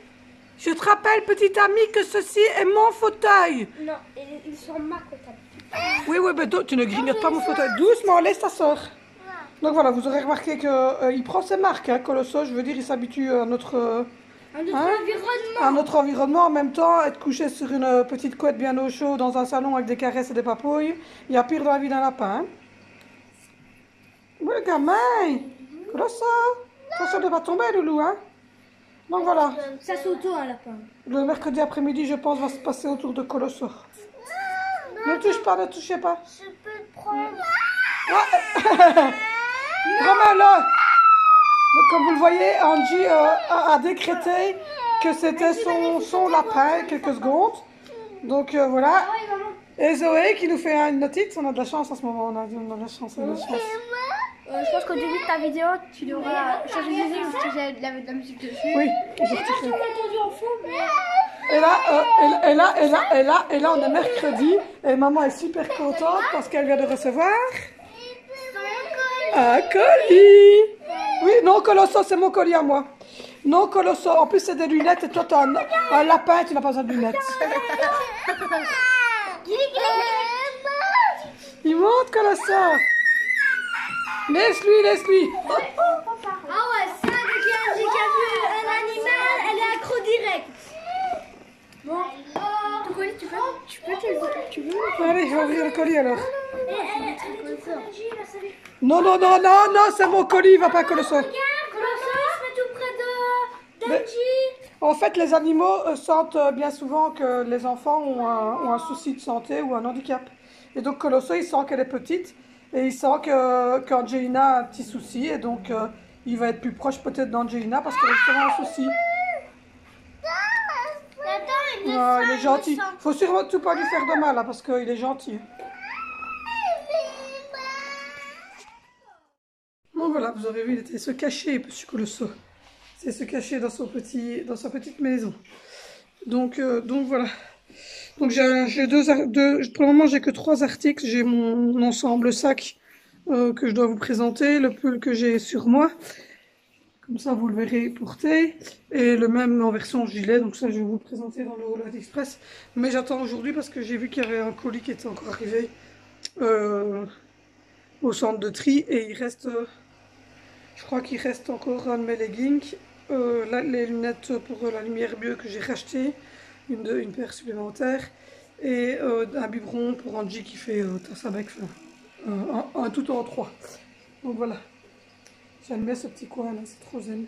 Je te rappelle, petite amie, que ceci est mon fauteuil. Non, ils sont ma fauteuil. Oui, mais tu ne grignotes pas mon fauteuil. Doucement, laisse ta soeur. Donc voilà, vous aurez remarqué qu'il prend ses marques, hein, Colosso. Je veux dire, il s'habitue à notre environnement. À notre environnement. En même temps, être couché sur une petite couette bien au chaud dans un salon avec des caresses et des papouilles, il y a pire dans la vie d'un lapin. Hein. Oui, le gamin. Colosso. Attention de ne pas tomber, Loulou. Hein. Donc voilà. Ça s'auto un lapin. Le mercredi après-midi, je pense, va se passer autour de Colosso. Ne touche pas, ne touchez pas. Je peux le prendre. Remets-le. Comme vous le voyez, Angie a décrété que c'était son lapin, quelques secondes. Donc voilà. Et Zoé qui nous fait une notite. On a de la chance en ce moment. On a de la chance. Je pense qu'au début de ta vidéo, tu devras changer de musique parce que j'ai de la musique dessus. Oui, j'ai retiré. Et là, on est mercredi. Et maman est super contente parce qu'elle vient de recevoir un colis. Oui, non, Colosso, c'est mon colis à moi. Non, Colosso, en plus c'est des lunettes et toi t'as un lapin, tu n'as pas besoin de lunettes. Il monte, Colosso. Laisse-lui. Ah ouais, ça, dès qu'il y a vu un animal, elle est accro direct. Bon, ton colis, tu peux te le voir. Allez, je vais ouvrir le colis alors. Non, c'est mon colis, il va pas Colosso. Regarde, Colosso, je mets tout près d'Angie. En fait, les animaux sentent bien souvent que les enfants ont un souci de santé ou un handicap. Et donc Colosso, il sent qu'elle est petite et il sent qu'Angelina a un petit souci. Et donc, il va être plus proche peut-être d'Angelina parce qu'elle a justement un souci. Ouais, il est gentil. Faut surtout pas lui faire de mal, hein, parce qu'il est gentil. Bon voilà, vous aurez vu, il était se cacher, Monsieur Colosso. C'est se cacher dans sa petite maison. Donc voilà. Donc j'ai pour le moment j'ai que 3 articles. J'ai mon ensemble sac que je dois vous présenter, le pull que j'ai sur moi. Comme ça vous le verrez porté. Et le même en version gilet, donc ça je vais vous le présenter dans le Haul Express. Mais j'attends aujourd'hui parce que j'ai vu qu'il y avait un colis qui était encore arrivé au centre de tri. Et il reste, je crois qu'il reste encore un de mes leggings. Les lunettes pour la lumière bleue que j'ai racheté, une paire supplémentaire, et un biberon pour Angie qui fait tasse avec, un tout en 3. Donc voilà, j'aime bien ce petit coin là, c'est trop zen.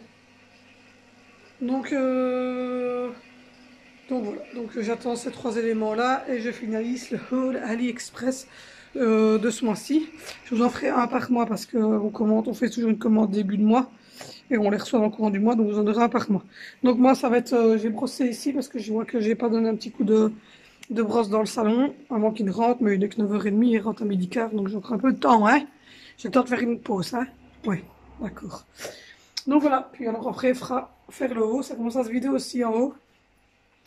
Donc voilà, donc j'attends ces 3 éléments là et je finalise le haul AliExpress de ce mois-ci. Je vous en ferai un par mois parce on fait toujours une commande début de mois. Et on les reçoit dans le courant du mois, donc vous en aurez un par mois. Donc moi, ça va être, j'ai brossé ici parce que je vois que j'ai pas donné un petit coup de brosse dans le salon avant qu'il ne rentre, mais il est que 9h30, il rentre à 12h15, donc j'ai encore un peu de temps, hein. J'ai le temps de faire une pause, hein. Ouais, d'accord. Donc voilà, puis alors après, faire le haut, ça commence à se vider aussi en haut.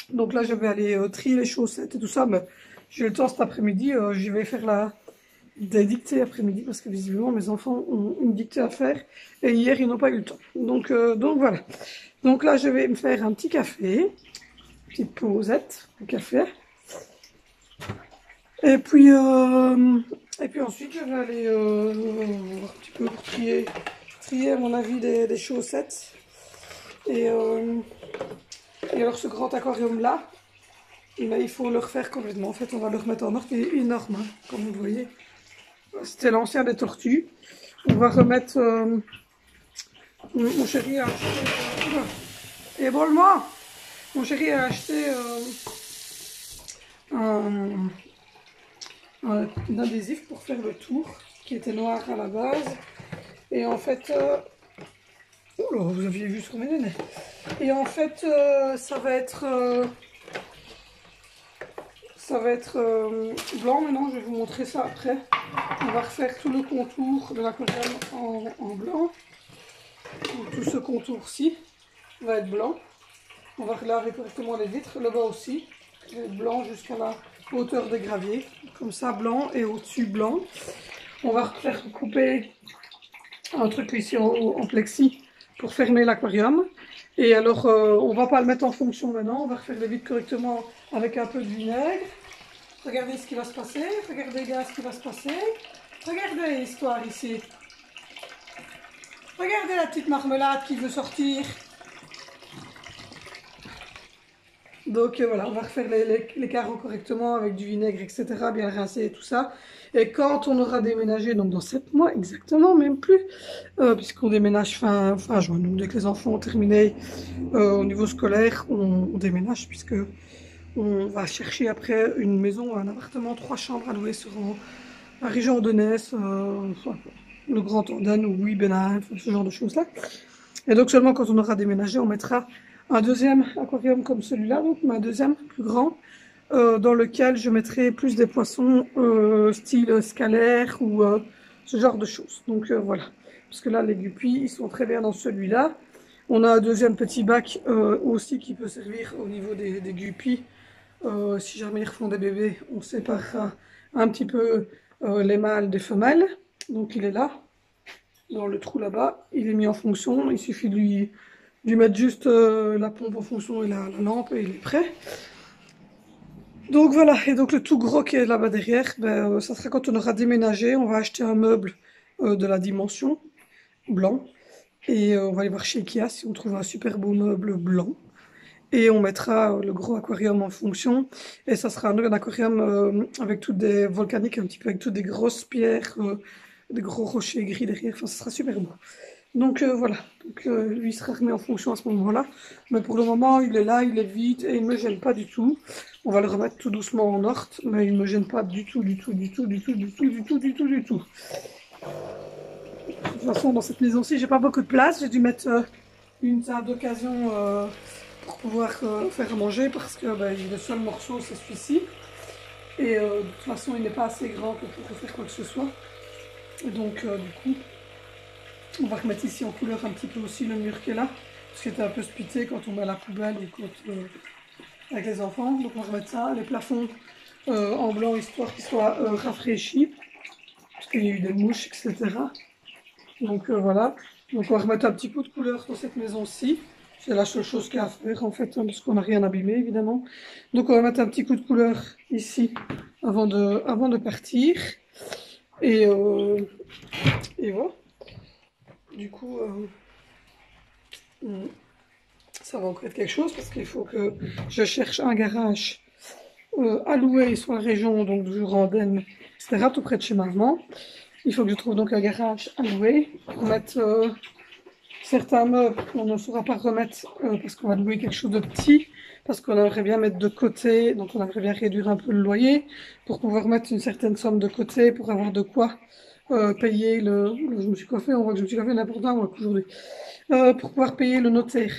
Donc là, je vais aller trier les chaussettes et tout ça, mais j'ai le temps cet après-midi, je vais faire des dictées après-midi parce que visiblement mes enfants ont une dictée à faire et hier ils n'ont pas eu le temps. Donc voilà. Donc là je vais me faire un petit café, une petite pausette au café. Et puis ensuite je vais aller un petit peu pour trier à mon avis des chaussettes. Et alors ce grand aquarium là, il faut le refaire complètement. En fait on va le remettre en ordre, il est énorme hein, comme vous le voyez. C'était l'ancien des tortues. On va remettre... mon chéri a acheté... Et bon, moi mon chéri a acheté un adhésif pour faire le tour, qui était noir à la base. Et en fait... Oh là, vous aviez vu sur mes nénés. Et en fait, ça va être blanc maintenant, je vais vous montrer ça après. On va refaire tout le contour de l'aquarium en blanc. Donc, tout ce contour-ci va être blanc. On va laver correctement les vitres, le bas aussi. Il va être blanc jusqu'à la hauteur des graviers. Comme ça, blanc et au-dessus blanc. On va faire couper un truc ici en plexi pour fermer l'aquarium. Et alors, on va pas le mettre en fonction maintenant. On va refaire les vitres correctement avec un peu de vinaigre. Regardez ce qui va se passer. Regardez bien ce qui va se passer. Regardez l'histoire ici. Regardez la petite marmelade qui veut sortir. Donc voilà, on va refaire les carreaux correctement avec du vinaigre, etc. Bien rincer et tout ça. Et quand on aura déménagé, donc dans 7 mois exactement, même plus, puisqu'on déménage fin juin. Donc dès que les enfants ont terminé au niveau scolaire, on déménage puisque on va chercher après une maison, un appartement, 3 chambres à louer sur la région de Ness, le Grand Andenne ou Bénin, ce genre de choses-là. Et donc seulement quand on aura déménagé, on mettra un deuxième aquarium comme celui-là, donc un deuxième plus grand, dans lequel je mettrai plus des poissons style scalaire ou ce genre de choses. Donc voilà, parce que là les guppies, ils sont très bien dans celui-là. On a un deuxième petit bac aussi qui peut servir au niveau des guppies. Si jamais ils refont des bébés, on séparera un petit peu les mâles des femelles. Donc il est là, dans le trou là-bas. Il est mis en fonction, il suffit de lui mettre juste la pompe en fonction et la lampe et il est prêt. Donc voilà, et donc le tout gros qui est là-bas derrière, ben, ça sera quand on aura déménagé. On va acheter un meuble de la dimension blanc et on va aller voir chez Ikea si on trouve un super beau meuble blanc. Et on mettra le gros aquarium en fonction. Et ça sera un aquarium avec toutes des volcaniques, un petit peu avec toutes des grosses pierres, des gros rochers gris derrière. Enfin, ça sera super beau. Donc voilà. Donc, lui sera remis en fonction à ce moment-là. Mais pour le moment, il est là, il est vide et il ne me gêne pas du tout. On va le remettre tout doucement en ordre. Mais il ne me gêne pas du tout, du tout, du tout, du tout, du tout, du tout, du tout, du tout. De toute façon, dans cette maison-ci, j'ai pas beaucoup de place. J'ai dû mettre une table d'occasion... pour pour pouvoir faire à manger parce que le seul morceau c'est celui-ci. Et de toute façon il n'est pas assez grand pour pouvoir faire quoi que ce soit. Et donc du coup on va remettre ici en couleur un petit peu aussi le mur qui est là. Parce qu'il était un peu spité quand on met à la poubelle ou quand, avec les enfants. Donc on va remettre ça, les plafonds en blanc histoire qu'ils soient rafraîchis. Parce qu'il y a eu des mouches, etc. Donc voilà. Donc on va remettre un petit coup de couleur dans cette maison-ci. C'est la seule chose qu'il y a à faire en fait, hein, parce qu'on n'a rien abîmé évidemment. Donc on va mettre un petit coup de couleur ici avant de partir. Et voilà. Du coup, ça va encore être quelque chose parce qu'il faut que je cherche un garage à louer sur la région, donc du Randen, etc. tout près de chez maman. Il faut que je trouve donc un garage à louer pour mettre certains meubles qu'on ne saura pas remettre parce qu'on va louer quelque chose de petit, parce qu'on aimerait bien mettre de côté, donc on aimerait bien réduire un peu le loyer pour pouvoir mettre une certaine somme de côté pour avoir de quoi payer je me suis coiffée, on voit que je me suis coiffée n'importe quoi aujourd'hui. Pour pouvoir payer le notaire.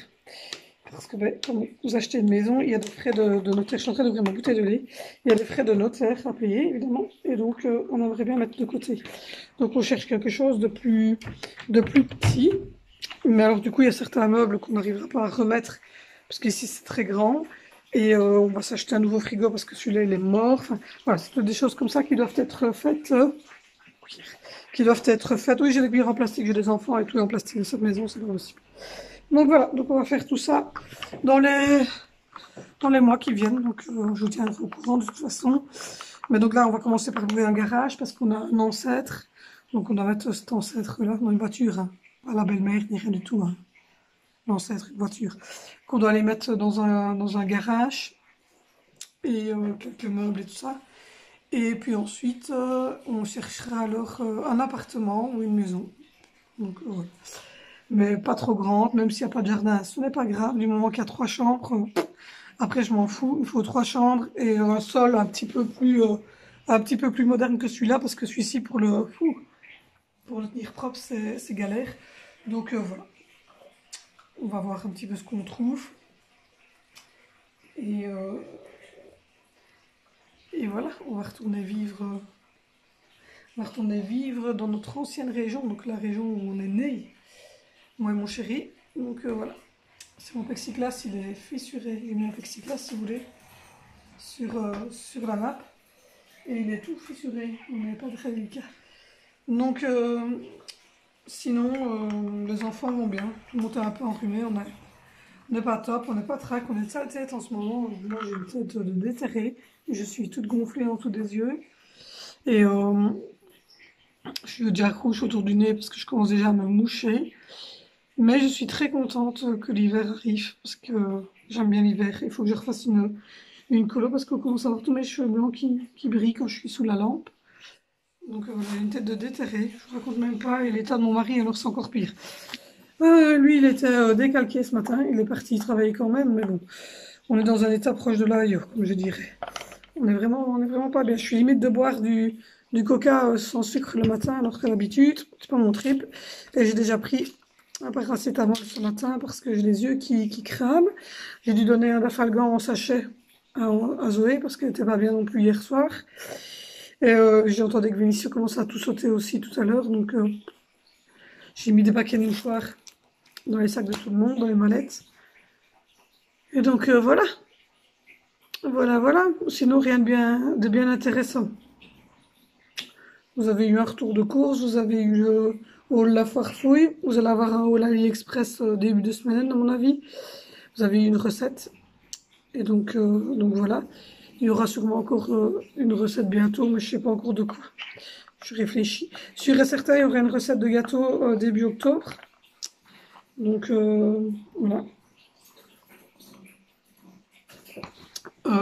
Parce que quand vous achetez une maison, il y a des frais de notaire. Je suis en train d'ouvrir ma bouteille de lait. Il y a des frais de notaire à payer, évidemment. Et donc, on aimerait bien mettre de côté. Donc, on cherche quelque chose de plus petit. Mais alors, du coup, il y a certains meubles qu'on n'arrivera pas à remettre. Parce qu'ici, c'est très grand. Et on va s'acheter un nouveau frigo parce que celui-là, il est mort. Enfin, voilà, c'est des choses comme ça qui doivent être faites. Oui, j'ai des cuillères en plastique, j'ai des enfants et tout est en plastique de cette maison, c'est pas possible. Donc voilà, donc on va faire tout ça dans les mois qui viennent, donc je vous tiendrai au courant de toute façon. Mais donc là, on va commencer par louer un garage parce qu'on a un ancêtre, donc on doit mettre cet ancêtre-là dans une voiture, hein. Pas la belle-mère ni rien du tout, hein. L'ancêtre, une voiture, qu'on doit aller mettre dans un garage et quelques meubles et tout ça. Et puis ensuite, on cherchera alors un appartement ou une maison. Donc voilà. Mais pas trop grande, même s'il n'y a pas de jardin, ce n'est pas grave, du moment qu'il y a 3 chambres. Après, je m'en fous, il faut 3 chambres et un sol un petit peu plus moderne que celui-là, parce que celui-ci, pour le tenir propre, c'est galère. Donc voilà. On va voir un petit peu ce qu'on trouve. Et voilà, on va retourner vivre dans notre ancienne région, donc la région où on est né, moi et mon chéri. Donc voilà, c'est mon plexiglas, il est fissuré. J'ai mis un plexiglas, si vous voulez, sur la map. Et il est tout fissuré, on n'est pas très délicat. Donc sinon, les enfants vont bien, tout le monde est un peu enrhumé, on n'est pas top, on n'est pas trac, on est de sale tête en ce moment. Moi j'ai une tête de déterrée, je suis toute gonflée en dessous des yeux. Et je suis déjà rouge autour du nez parce que je commence déjà à me moucher. Mais je suis très contente que l'hiver arrive parce que j'aime bien l'hiver. Il faut que je refasse une colo parce qu'on commence à avoir tous mes cheveux blancs qui brillent quand je suis sous la lampe. Donc voilà, j'ai une tête de déterré, je vous raconte même pas. Et l'état de mon mari, alors c'est encore pire. Lui, il était décalqué ce matin, il est parti travailler quand même, mais bon, on est dans un état proche de l'ailleurs, comme je dirais. On est vraiment pas bien. Je suis limite de boire du coca sans sucre le matin, alors qu'à l'habitude, c'est pas mon trip. Et j'ai déjà pris un paracétamol ce matin parce que j'ai les yeux qui crament. J'ai dû donner un Dafalgan en sachet à Zoé parce qu'elle était pas bien non plus hier soir. Et j'ai entendu que Vinicius commençait à tout sauter aussi tout à l'heure, donc j'ai mis des paquets de mouchoirs dans les sacs de tout le monde, dans les mallettes. Et donc voilà. Voilà. Sinon, rien de bien intéressant. Vous avez eu un retour de course, vous avez eu le haul La Foire Fouille, vous allez avoir un haul AliExpress début de semaine, à mon avis. Vous avez eu une recette. Et donc voilà. Il y aura sûrement encore une recette bientôt, mais je ne sais pas encore de quoi. Je réfléchis. Sûr et certain, il y aura une recette de gâteau début octobre. Donc voilà.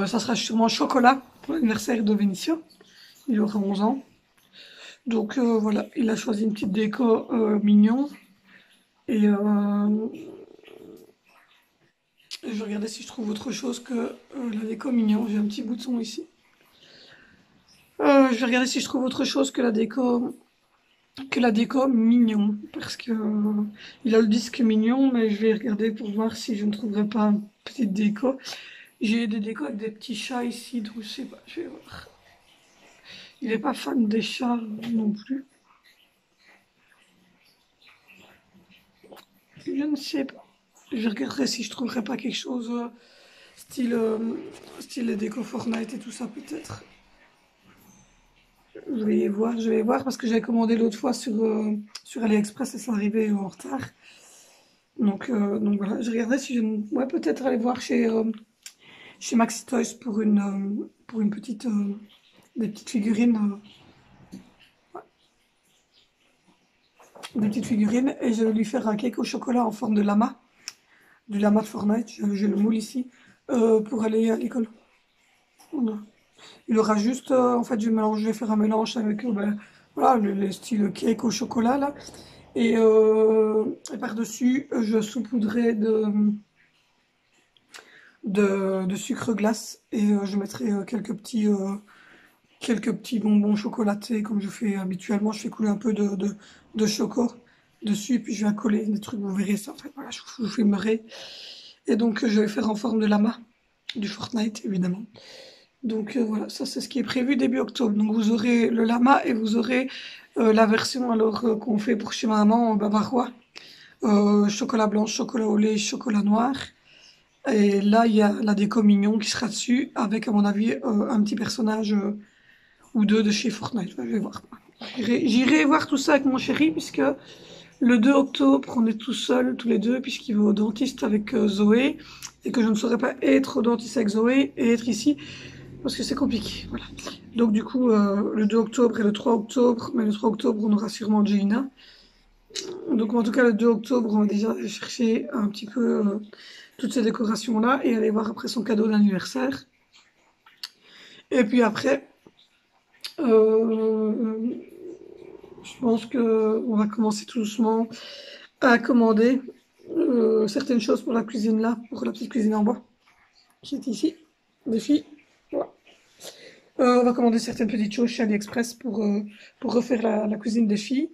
Ça sera sûrement chocolat pour l'anniversaire de Vénitia. Il aura 11 ans. Donc voilà, il a choisi une petite déco mignon. Et je vais regarder si je trouve autre chose que la déco mignon. J'ai un petit bouton ici. Je vais regarder si je trouve autre chose que la déco que la déco mignon, parce que il a le disque mignon, mais je vais regarder pour voir si je ne trouverai pas une petite déco. J'ai des décos avec des petits chats ici, donc je sais pas, je vais voir. Il n'est pas fan des chats non plus. Je ne sais pas. Je regarderai si je trouverai pas quelque chose style les déco Fortnite et tout ça peut-être. Je vais voir parce que j'avais commandé l'autre fois sur AliExpress et c'est arrivé en retard. Donc voilà, je regarderai si je... Ouais, peut-être aller voir chez Maxi Toys pour une petite... des petites figurines. Des petites figurines et je vais lui faire un cake au chocolat en forme de lama. Du lama de Fortnite, j'ai le moule ici, pour aller à l'école. Voilà. Il aura juste, en fait, je vais faire un mélange avec voilà, le style cake au chocolat là. Et par-dessus, je saupoudrerai de sucre glace et je mettrai quelques petits bonbons chocolatés comme je fais habituellement. Je fais couler un peu de choco dessus et puis je vais coller des trucs, vous verrez ça. En fait, voilà, je vous filmerai. Et donc, je vais faire en forme de lama, du Fortnite évidemment. Donc voilà, ça c'est ce qui est prévu début octobre. Donc vous aurez le lama et vous aurez la version alors qu'on fait pour chez maman bavarois. Chocolat blanc, chocolat au lait, chocolat noir. Et là, il y a la déco mignon qui sera dessus avec, à mon avis, un petit personnage ou deux de chez Fortnite. Enfin, je vais voir. J'irai voir tout ça avec mon chéri puisque le 2 octobre, on est tout seuls, tous les deux, puisqu'il va au dentiste avec Zoé et que je ne saurais pas être au dentiste avec Zoé et être ici. Parce que c'est compliqué, voilà. Donc du coup, le 2 octobre et le 3 octobre, mais le 3 octobre, on aura sûrement Jaina. Donc en tout cas, le 2 octobre, on va déjà aller chercher un petit peu toutes ces décorations-là et aller voir après son cadeau d'anniversaire. Et puis après, je pense qu'on va commencer tout doucement à commander certaines choses pour la cuisine là, pour la petite cuisine en bois, qui est ici, des filles. Voilà. On va commander certaines petites choses chez AliExpress pour refaire la cuisine des filles.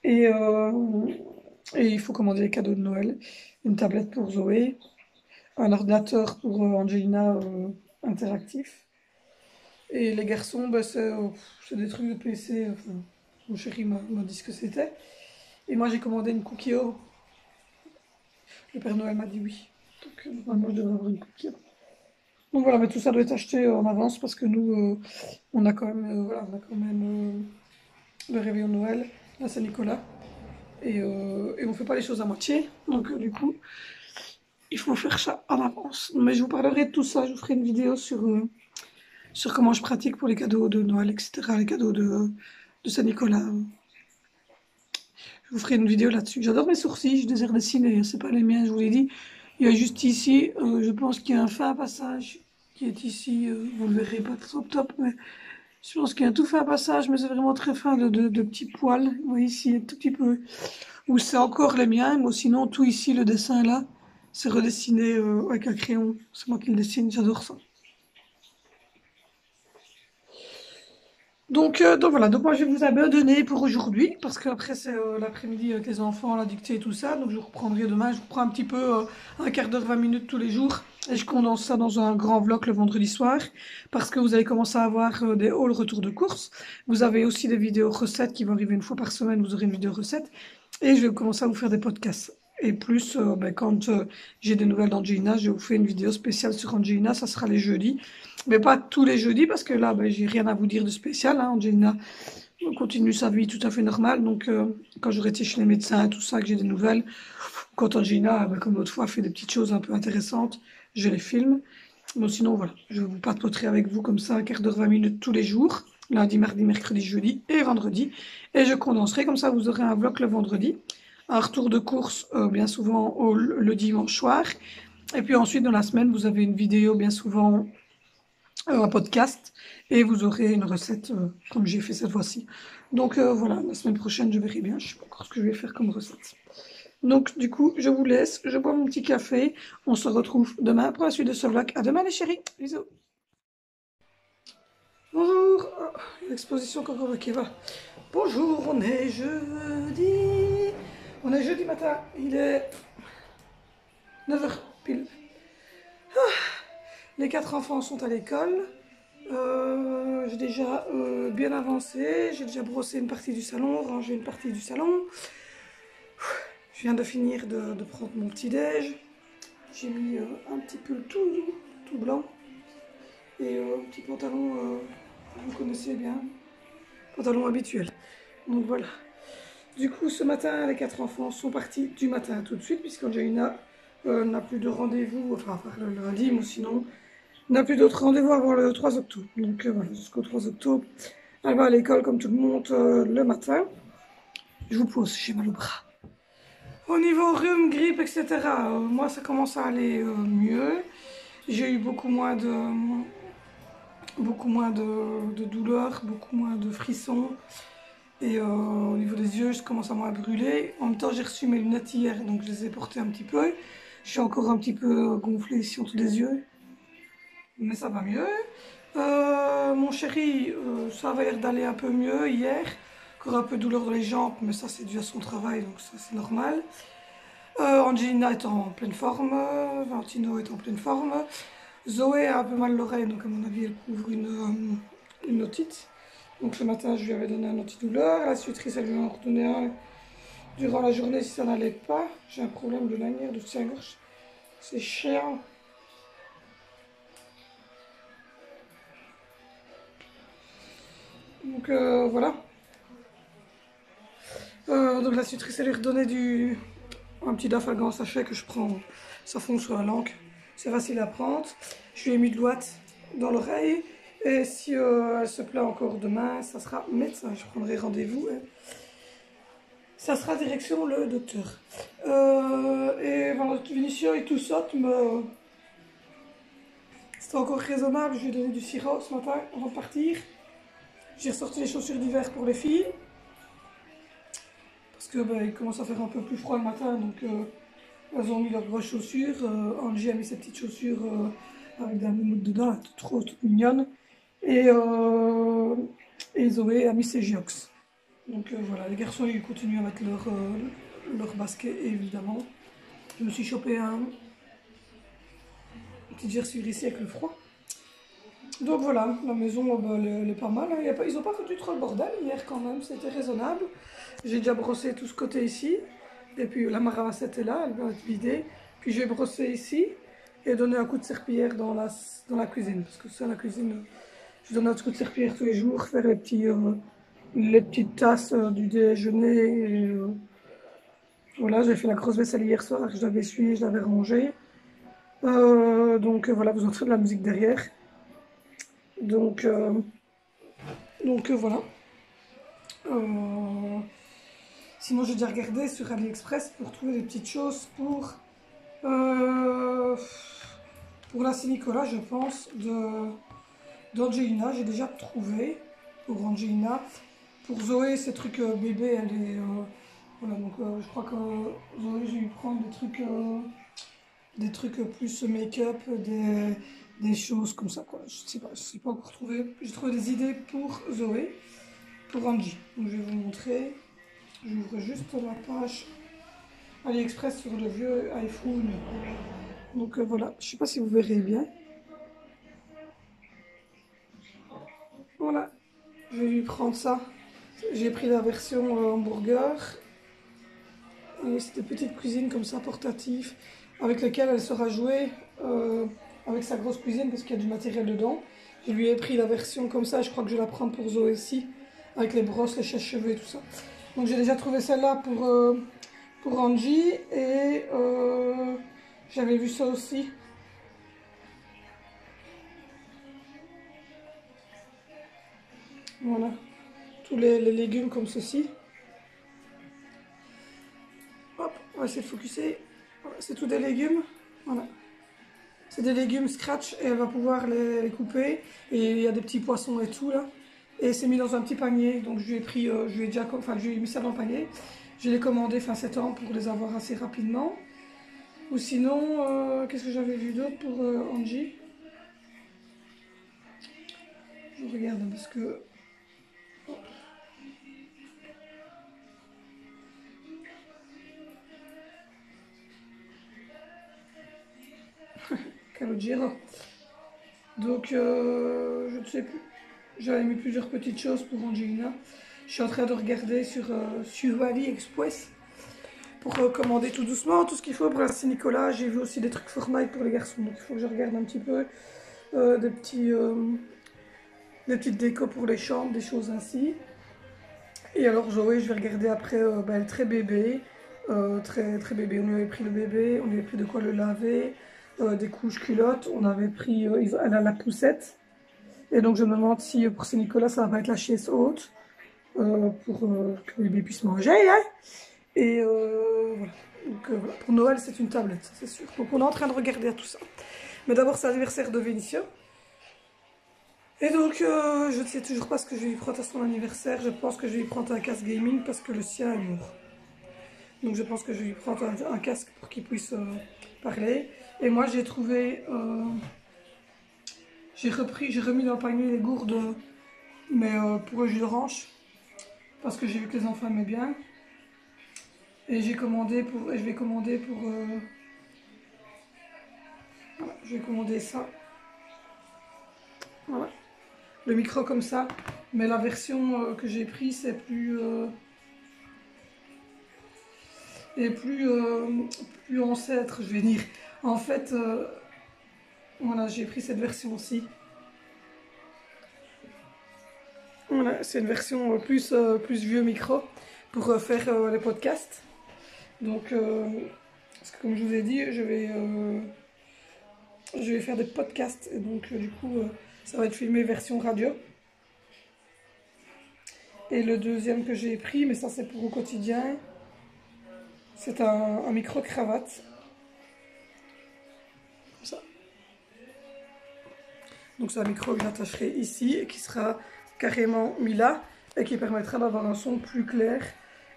Et, et il faut commander les cadeaux de Noël. Une tablette pour Zoé, un ordinateur pour Angelina interactif. Et les garçons, bah, c'est des trucs de PC. Enfin, mon chéri m'a dit ce que c'était. Et moi j'ai commandé une Cookio. Le Père Noël m'a dit oui. Donc normalement je devrais avoir une Cookio. Donc voilà, mais tout ça doit être acheté en avance parce que nous, on a quand même, voilà, on a quand même le réveillon de Noël, la Saint-Nicolas, et on fait pas les choses à moitié. Donc du coup, il faut faire ça en avance. Mais je vous parlerai de tout ça, je vous ferai une vidéo sur comment je pratique pour les cadeaux de Noël, etc., les cadeaux de Saint-Nicolas. Je vous ferai une vidéo là-dessus. J'adore mes sourcils, je les ai redessinés, c'est pas les miens, je vous l'ai dit. Il y a juste ici, je pense qu'il y a un fin passage qui est ici, vous le verrez pas trop top, mais je pense qu'il y a un tout fin passage, mais c'est vraiment très fin de petits poils. Vous voyez ici, un tout petit peu, où c'est encore les miens, mais sinon tout ici, le dessin là, c'est redessiné avec un crayon. C'est moi qui le dessine, j'adore ça. Donc voilà, donc moi je vais vous abandonner pour aujourd'hui, parce qu'après c'est l'après-midi avec les enfants, la dictée et tout ça, donc je vous reprendrai demain, je vous prends un petit peu, un quart d'heure, 20 minutes tous les jours, et je condense ça dans un grand vlog le vendredi soir, parce que vous allez commencer à avoir des hauls retours de course, vous avez aussi des vidéos recettes qui vont arriver une fois par semaine, vous aurez une vidéo recette, et je vais commencer à vous faire des podcasts. Et plus, quand j'ai des nouvelles d'Angelina, je vous fais une vidéo spéciale sur Angelina, ça sera les jeudis. Mais pas tous les jeudis, parce que là, j'ai rien à vous dire de spécial. Hein. Angelina continue sa vie tout à fait normale. Donc, quand j'aurai été chez les médecins et tout ça, que j'ai des nouvelles, quand Angelina, comme l'autre fois, fait des petites choses un peu intéressantes, je les filme. Mais sinon, voilà, je vous papoterai avec vous comme ça, un quart d'heure, 20 minutes tous les jours. Lundi, mardi, mercredi, jeudi et vendredi. Et je condenserai, comme ça, vous aurez un vlog le vendredi. Un retour de course, bien souvent, le dimanche soir. Et puis ensuite, dans la semaine, vous avez une vidéo, bien souvent, un podcast. Et vous aurez une recette, comme j'ai fait cette fois-ci. Donc voilà, la semaine prochaine, je verrai bien. Je ne sais pas encore ce que je vais faire comme recette. Donc, du coup, je vous laisse. Je bois mon petit café. On se retrouve demain pour la suite de ce vlog. À demain, les chéris. Bisous. Bonjour. Oh, l'exposition Coco Makeba. Bonjour, on est jeudi. On est jeudi matin. Il est 9h pile. Ah, les 4 enfants sont à l'école. J'ai déjà bien avancé. J'ai déjà brossé une partie du salon, rangé une partie du salon. Je viens de finir de prendre mon petit déj. J'ai mis un petit pull tout blanc. Et un petit pantalon, vous connaissez bien, pantalon habituel. Donc voilà. Du coup, ce matin, les 4 enfants sont partis du matin tout de suite, puisqu'Angelina n'a plus de rendez-vous, enfin, le lundi, ou sinon, n'a plus d'autres rendez-vous avant le 3 octobre. Donc voilà, jusqu'au 3 octobre, elle va à l'école comme tout le monde le matin. Je vous pose, j'ai mal au bras. Au niveau rhume, grippe, etc., moi, ça commence à aller mieux. J'ai eu beaucoup moins de douleurs, beaucoup moins de frissons. Et au niveau des yeux, je commence à moins brûler. En même temps, j'ai reçu mes lunettes hier, donc je les ai portées un petit peu. Je suis encore un petit peu gonflée ici en dessous des yeux. Mais ça va mieux. Mon chéri, ça avait l'air d'aller un peu mieux hier. Encore un peu de douleur dans les jambes, mais ça c'est dû à son travail, donc ça c'est normal. Angelina est en pleine forme, Valentino est en pleine forme. Zoé a un peu mal l'oreille, donc à mon avis elle couvre une otite. Donc ce matin je lui avais donné un antidouleur, la sutrice elle lui en a redonné un durant la journée si ça n'allait pas. J'ai un problème de lanière de soutien-gorge, c'est chiant. Donc voilà. Donc la sutrice elle lui redonnait un petit Dafagan sachet que je prends, ça fond sur la langue. C'est facile à prendre. Je lui ai mis de l'ouate dans l'oreille. Et si elle se plaint encore demain, ça sera médecin. Je prendrai rendez-vous. Ça sera direction le docteur. Et voilà, Vinicio et tout ça, c'était encore raisonnable. Je lui ai donné du sirop ce matin avant de partir. J'ai ressorti les chaussures d'hiver pour les filles. Parce que il commence à faire un peu plus froid le matin. Donc elles ont mis leurs grosses chaussures. Angie a mis ses petites chaussures avec des moumoutes dedans, toutes mignonnes. Et Zoé a mis ses Giox. Donc voilà, les garçons ils continuent à mettre leur basket évidemment. Je me suis chopé un petit jersey ici avec le froid. Donc voilà, la maison elle est pas mal. Ils n'ont pas foutu trop le bordel hier quand même, c'était raisonnable. J'ai déjà brossé tout ce côté ici. Et puis la maravassette est là, elle va être vidée. Puis je vais brosser ici et donner un coup de serpillière dans la cuisine. Parce que ça, la cuisine, je donne un coup de serpillière tous les jours, faire les petites tasses du déjeuner. Et, voilà, j'ai fait la grosse vaisselle hier soir, je l'avais essuyée, je l'avais rangée. Donc voilà, vous entendez de la musique derrière. Donc voilà. Sinon, j'ai déjà regardé sur AliExpress pour trouver des petites choses pour la Saint-Nicolas, je pense, d'Angelina. J'ai déjà trouvé pour Angelina. Pour Zoé, ces trucs bébé, elle est. Voilà, donc je crois que Zoé, j'ai dû prendre des trucs plus make-up, des choses comme ça, quoi. Je sais pas encore trouvé. J'ai trouvé des idées pour Zoé, pour Angie. Donc je vais vous montrer. J'ouvre juste la page AliExpress sur le vieux iPhone. Donc voilà, je sais pas si vous verrez bien. Voilà, je vais lui prendre ça. J'ai pris la version hamburger. Et c'est des petites cuisines comme ça, portatives, avec lesquelles elle sera jouer avec sa grosse cuisine parce qu'il y a du matériel dedans. Je lui ai pris la version comme ça, je crois que je vais la prendre pour Zoé aussi, avec les brosses, les sèche-cheveux et tout ça. Donc j'ai déjà trouvé celle-là pour Angie et j'avais vu ça aussi. Voilà, tous les légumes comme ceci. Hop, on va essayer de focuser. Voilà, c'est tout des légumes. Voilà. C'est des légumes scratch et elle va pouvoir les couper. Et il y a des petits poissons et tout là. Et c'est mis dans un petit panier. Donc je lui ai pris, je lui ai mis ça dans le panier. Je l'ai commandé fin septembre pour les avoir assez rapidement. Ou sinon, qu'est-ce que j'avais vu d'autre pour Angie? Je regarde parce que... Calogero. Donc, je ne sais plus. J'avais mis plusieurs petites choses pour Angelina. Je suis en train de regarder sur AliExpress pour commander tout doucement tout ce qu'il faut pour la Saint-Nicolas. J'ai vu aussi des trucs Fortnite pour les garçons, donc il faut que je regarde un petit peu des petites décos pour les chambres, des choses ainsi. Et alors Joey, je vais regarder après, elle est très bébé, très bébé. On lui avait pris le bébé, on lui avait pris de quoi le laver, des couches culottes, on avait pris, elle a la poussette. Et donc je me demande si pour Saint-Nicolas ça va pas être la chaise haute pour que le bébé puisse manger. Hein. Et voilà. Donc, voilà. Pour Noël c'est une tablette, ça c'est sûr. Donc on est en train de regarder à tout ça. Mais d'abord c'est l'anniversaire de Vénitia. Et donc je ne sais toujours pas ce que je vais lui prendre à son anniversaire. Je pense que je vais lui prendre un casque gaming parce que le sien est mort. Donc je pense que je vais lui prendre un casque pour qu'il puisse parler. Et moi j'ai trouvé... j'ai remis dans le panier les gourdes, mais pour le jus d'orange, parce que j'ai vu que les enfants aimaient bien. Et je vais commander voilà, je vais commander ça. Voilà, le micro comme ça, mais la version que j'ai prise c'est plus plus ancêtre, je vais dire. En fait, voilà, j'ai pris cette version-ci. Voilà, c'est une version plus vieux micro pour faire les podcasts. Donc, parce que comme je vous ai dit, je vais faire des podcasts. Et donc, du coup, ça va être filmé version radio. Et le deuxième que j'ai pris, mais ça c'est pour au quotidien, c'est un micro-cravate. Comme ça. Donc c'est un micro que j'attacherai ici et qui sera carrément mis là et qui permettra d'avoir un son plus clair.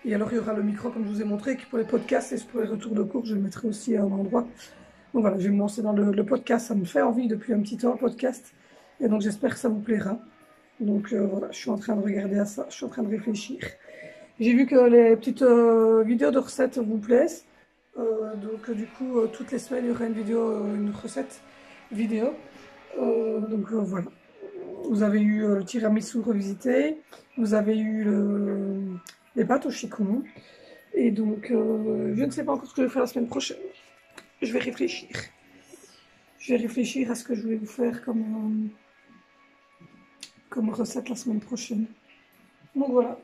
Et alors il y aura le micro comme je vous ai montré qui pour les podcasts et pour les retours de cours je le mettrai aussi à un endroit. Donc voilà, je vais me lancer dans le podcast, ça me fait envie depuis un petit temps le podcast. Et donc j'espère que ça vous plaira. Donc voilà, je suis en train de regarder à ça, je suis en train de réfléchir. J'ai vu que les petites vidéos de recettes vous plaisent. Donc du coup, toutes les semaines, il y aura une recette vidéo. Donc voilà. Vous avez eu le tiramisu revisité. Vous avez eu les pâtes au chicon. Et donc, je ne sais pas encore ce que je vais faire la semaine prochaine. Je vais réfléchir. Je vais réfléchir à ce que je vais vous faire comme recette la semaine prochaine. Donc voilà.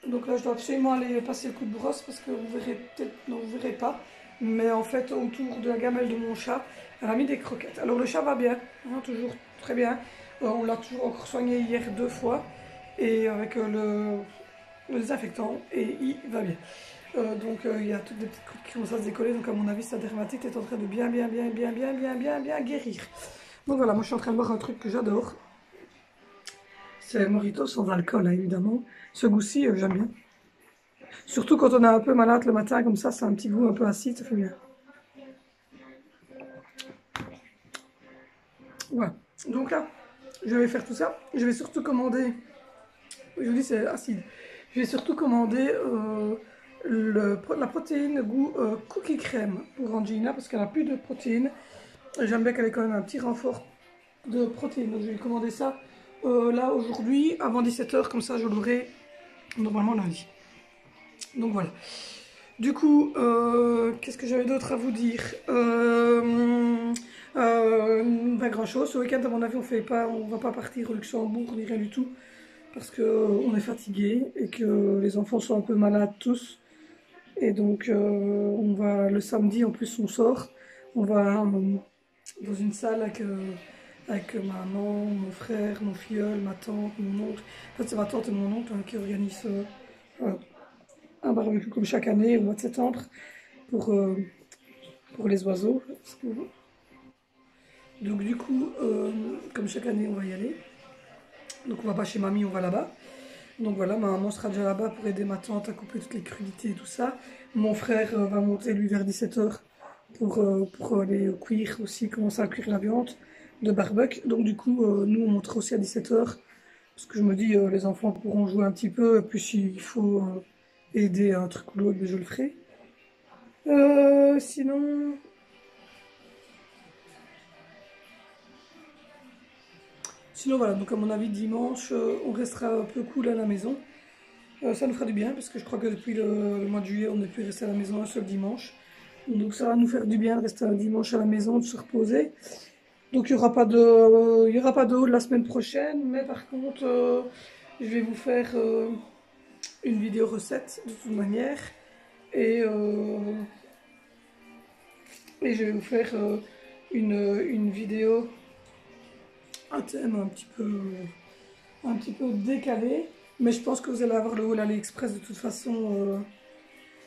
Donc là, je dois absolument aller passer le coup de brosse parce que vous verrez peut-être, non, vous verrez pas. Mais en fait, autour de la gamelle de mon chat, elle a mis des croquettes. Alors le chat va bien, hein, toujours très bien. On l'a toujours encore soigné hier 2 fois et avec le désinfectant et il va bien. Donc il y a toutes des petites croûtes qui commencent à se décoller. Donc à mon avis, sa dermatite est en train de bien guérir. Donc voilà, moi je suis en train de boire un truc que j'adore. C'est Mojito sans alcool, hein, évidemment. Ce goût-ci, j'aime bien. Surtout quand on est un peu malade le matin, comme ça, c'est un petit goût un peu acide, ça fait bien. Voilà. Donc là, je vais faire tout ça. Je vais surtout commander... Je vous dis, c'est acide. Je vais surtout commander la protéine goût cookie crème pour Angelina, parce qu'elle n'a plus de protéines. J'aime bien qu'elle ait quand même un petit renfort de protéines. Donc je vais commander ça là aujourd'hui, avant 17 h, comme ça je l'aurai normalement lundi. Donc voilà. Du coup, qu'est-ce que j'avais d'autre à vous dire? Pas grand chose. Ce week-end, à mon avis, on va pas partir au Luxembourg ni rien du tout. Parce qu'on est fatigué et que les enfants sont un peu malades tous. Et donc, on va le samedi, en plus, on sort. On va dans une salle avec maman, mon frère, mon filleul, ma tante, mon oncle. En fait, c'est ma tante et mon oncle qui organisent un barbecue comme chaque année au mois de septembre pour les oiseaux. Donc du coup, comme chaque année, on va y aller. Donc on va pas chez mamie, on va là-bas. Donc voilà, ma maman sera déjà là-bas pour aider ma tante à couper toutes les crudités et tout ça. Mon frère va monter lui vers 17 h pour aller cuire aussi, commencer à cuire la viande. de barbecue. Donc du coup, nous on montre aussi à 17 h. Parce que je me dis, les enfants pourront jouer un petit peu. Et puis s'il faut aider à un truc ou l'autre, je le ferai. Sinon... Sinon voilà, donc à mon avis dimanche, on restera un peu cool à la maison. Ça nous fera du bien parce que je crois que depuis le mois de juillet, on n'est plus resté à la maison un seul dimanche. Donc ça va nous faire du bien de rester un dimanche à la maison, de se reposer. Donc il n'y aura pas de haul la semaine prochaine, mais par contre, je vais vous faire une vidéo recette de toute manière. Et je vais vous faire une vidéo, un thème un petit peu décalé. Mais je pense que vous allez avoir le haul AliExpress de toute façon.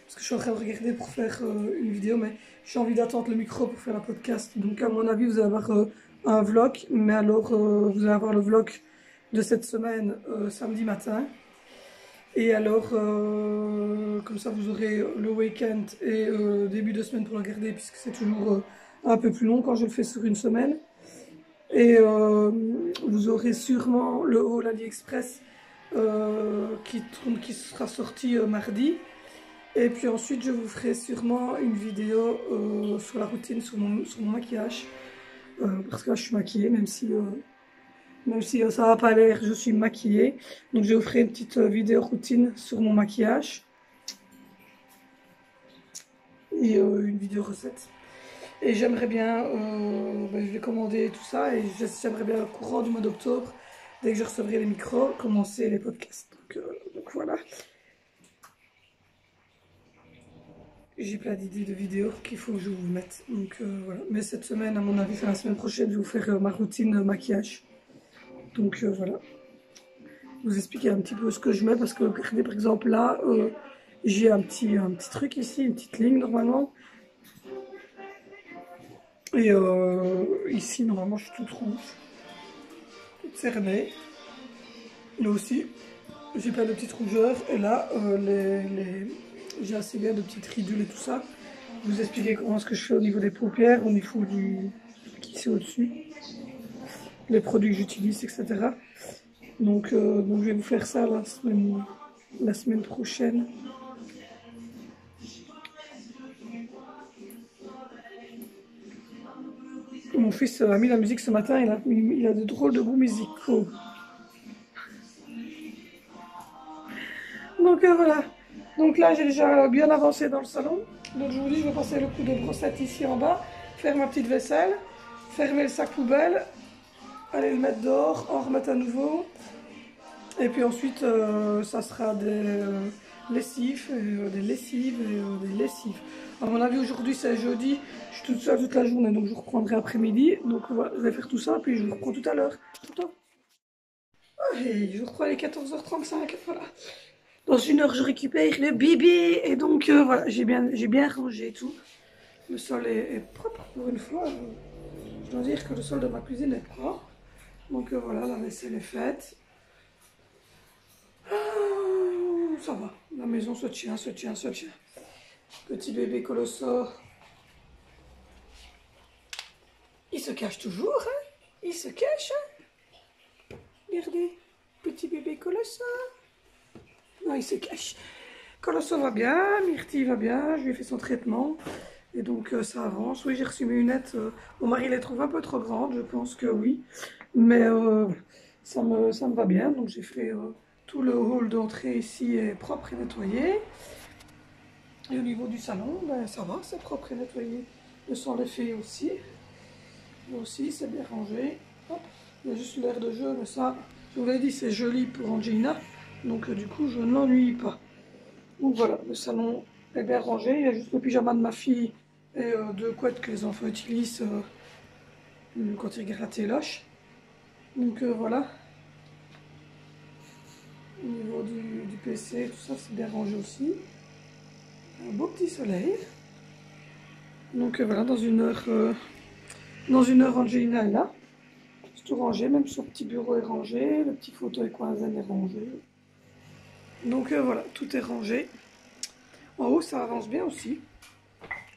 Parce que je suis en train de regarder pour faire une vidéo, mais j'ai envie d'attendre le micro pour faire la podcast. Donc à mon avis, vous allez avoir un vlog. Mais alors, vous allez avoir le vlog de cette semaine samedi matin. Et alors, comme ça, vous aurez le week-end et début de semaine pour le regarder, puisque c'est toujours un peu plus long quand je le fais sur une semaine. Et vous aurez sûrement le haul AliExpress qui sera sorti mardi. Et puis ensuite, je vous ferai sûrement une vidéo sur la routine, sur mon maquillage. Parce que là, je suis maquillée, même si ça n'a pas l'air, je suis maquillée. Donc, je vous ferai une petite vidéo routine sur mon maquillage. Et une vidéo recette. Et j'aimerais bien, je vais commander tout ça. Et j'aimerais bien, au courant du mois d'octobre, dès que je recevrai les micros, commencer les podcasts. Donc voilà. J'ai plein d'idées de vidéos qu'il faut que je vous mette. Donc voilà. Mais cette semaine, à mon avis, c'est la semaine prochaine, je vais vous faire ma routine maquillage. Donc voilà. Vous expliquer un petit peu ce que je mets. Parce que regardez, par exemple, là, j'ai un petit truc ici, une petite ligne normalement. Et ici, normalement, je suis toute rouge. Toute cernée. Là aussi, j'ai plein de petites rougeurs. Et là, j'ai assez bien de petites ridules et tout ça. Je vais vous expliquer comment est-ce que je fais au niveau des paupières, au niveau du qui c'est au-dessus, les produits que j'utilise, etc. Donc je vais vous faire ça la semaine prochaine. Mon fils a mis la musique ce matin, il a de drôles de goûts musicaux. Donc voilà. Donc là, j'ai déjà bien avancé dans le salon. Donc je vous dis, je vais passer le coup de brossette ici en bas, faire ma petite vaisselle, fermer le sac poubelle, aller le mettre dehors, en remettre à nouveau. Et puis ensuite, ça sera des lessives, des lessives et des lessives. À mon avis, aujourd'hui c'est jeudi, je suis toute seule toute la journée, donc je reprendrai après-midi. Donc voilà, je vais faire tout ça, puis je vous reprends tout à l'heure. Et je reprends les 14h35, voilà. Dans une heure, je récupère le bébé. Et donc, voilà, j'ai bien rangé tout. Le sol est propre pour une fois. Je dois dire que le sol de ma cuisine est propre. Donc, voilà, la vaisselle est faite. Ah, ça va. La maison se tient. Petit bébé Colosso. Il se cache toujours, hein. Il se cache, hein. Regardez. Petit bébé Colosso. Non, il se cache. Colosso va bien, Myrtille va bien, je lui ai fait son traitement. Et donc ça avance. Oui, j'ai reçu mes lunettes. Mon mari les trouve un peu trop grandes, je pense que oui. Mais ça me va bien. Donc j'ai fait tout le hall d'entrée ici est propre et nettoyé. Et au niveau du salon, ben, ça va, c'est propre et nettoyé. Le sang les fait aussi. Là aussi, c'est bien rangé. Hop. Il y a juste l'air de jeu, mais ça, je vous l'ai dit, c'est joli pour Angelina. Donc du coup, je n'ennuie pas. Donc voilà, le salon est bien rangé. Il y a juste le pyjama de ma fille et deux couettes que les enfants utilisent quand ils grattent les loches. Donc voilà. Au niveau du PC, tout ça, c'est bien rangé aussi. Un beau petit soleil. Donc voilà, dans une heure, Angelina est là. C'est tout rangé, même son petit bureau est rangé. Le petit fauteuil Coinzen est rangé. Donc voilà, tout est rangé. En haut, ça avance bien aussi.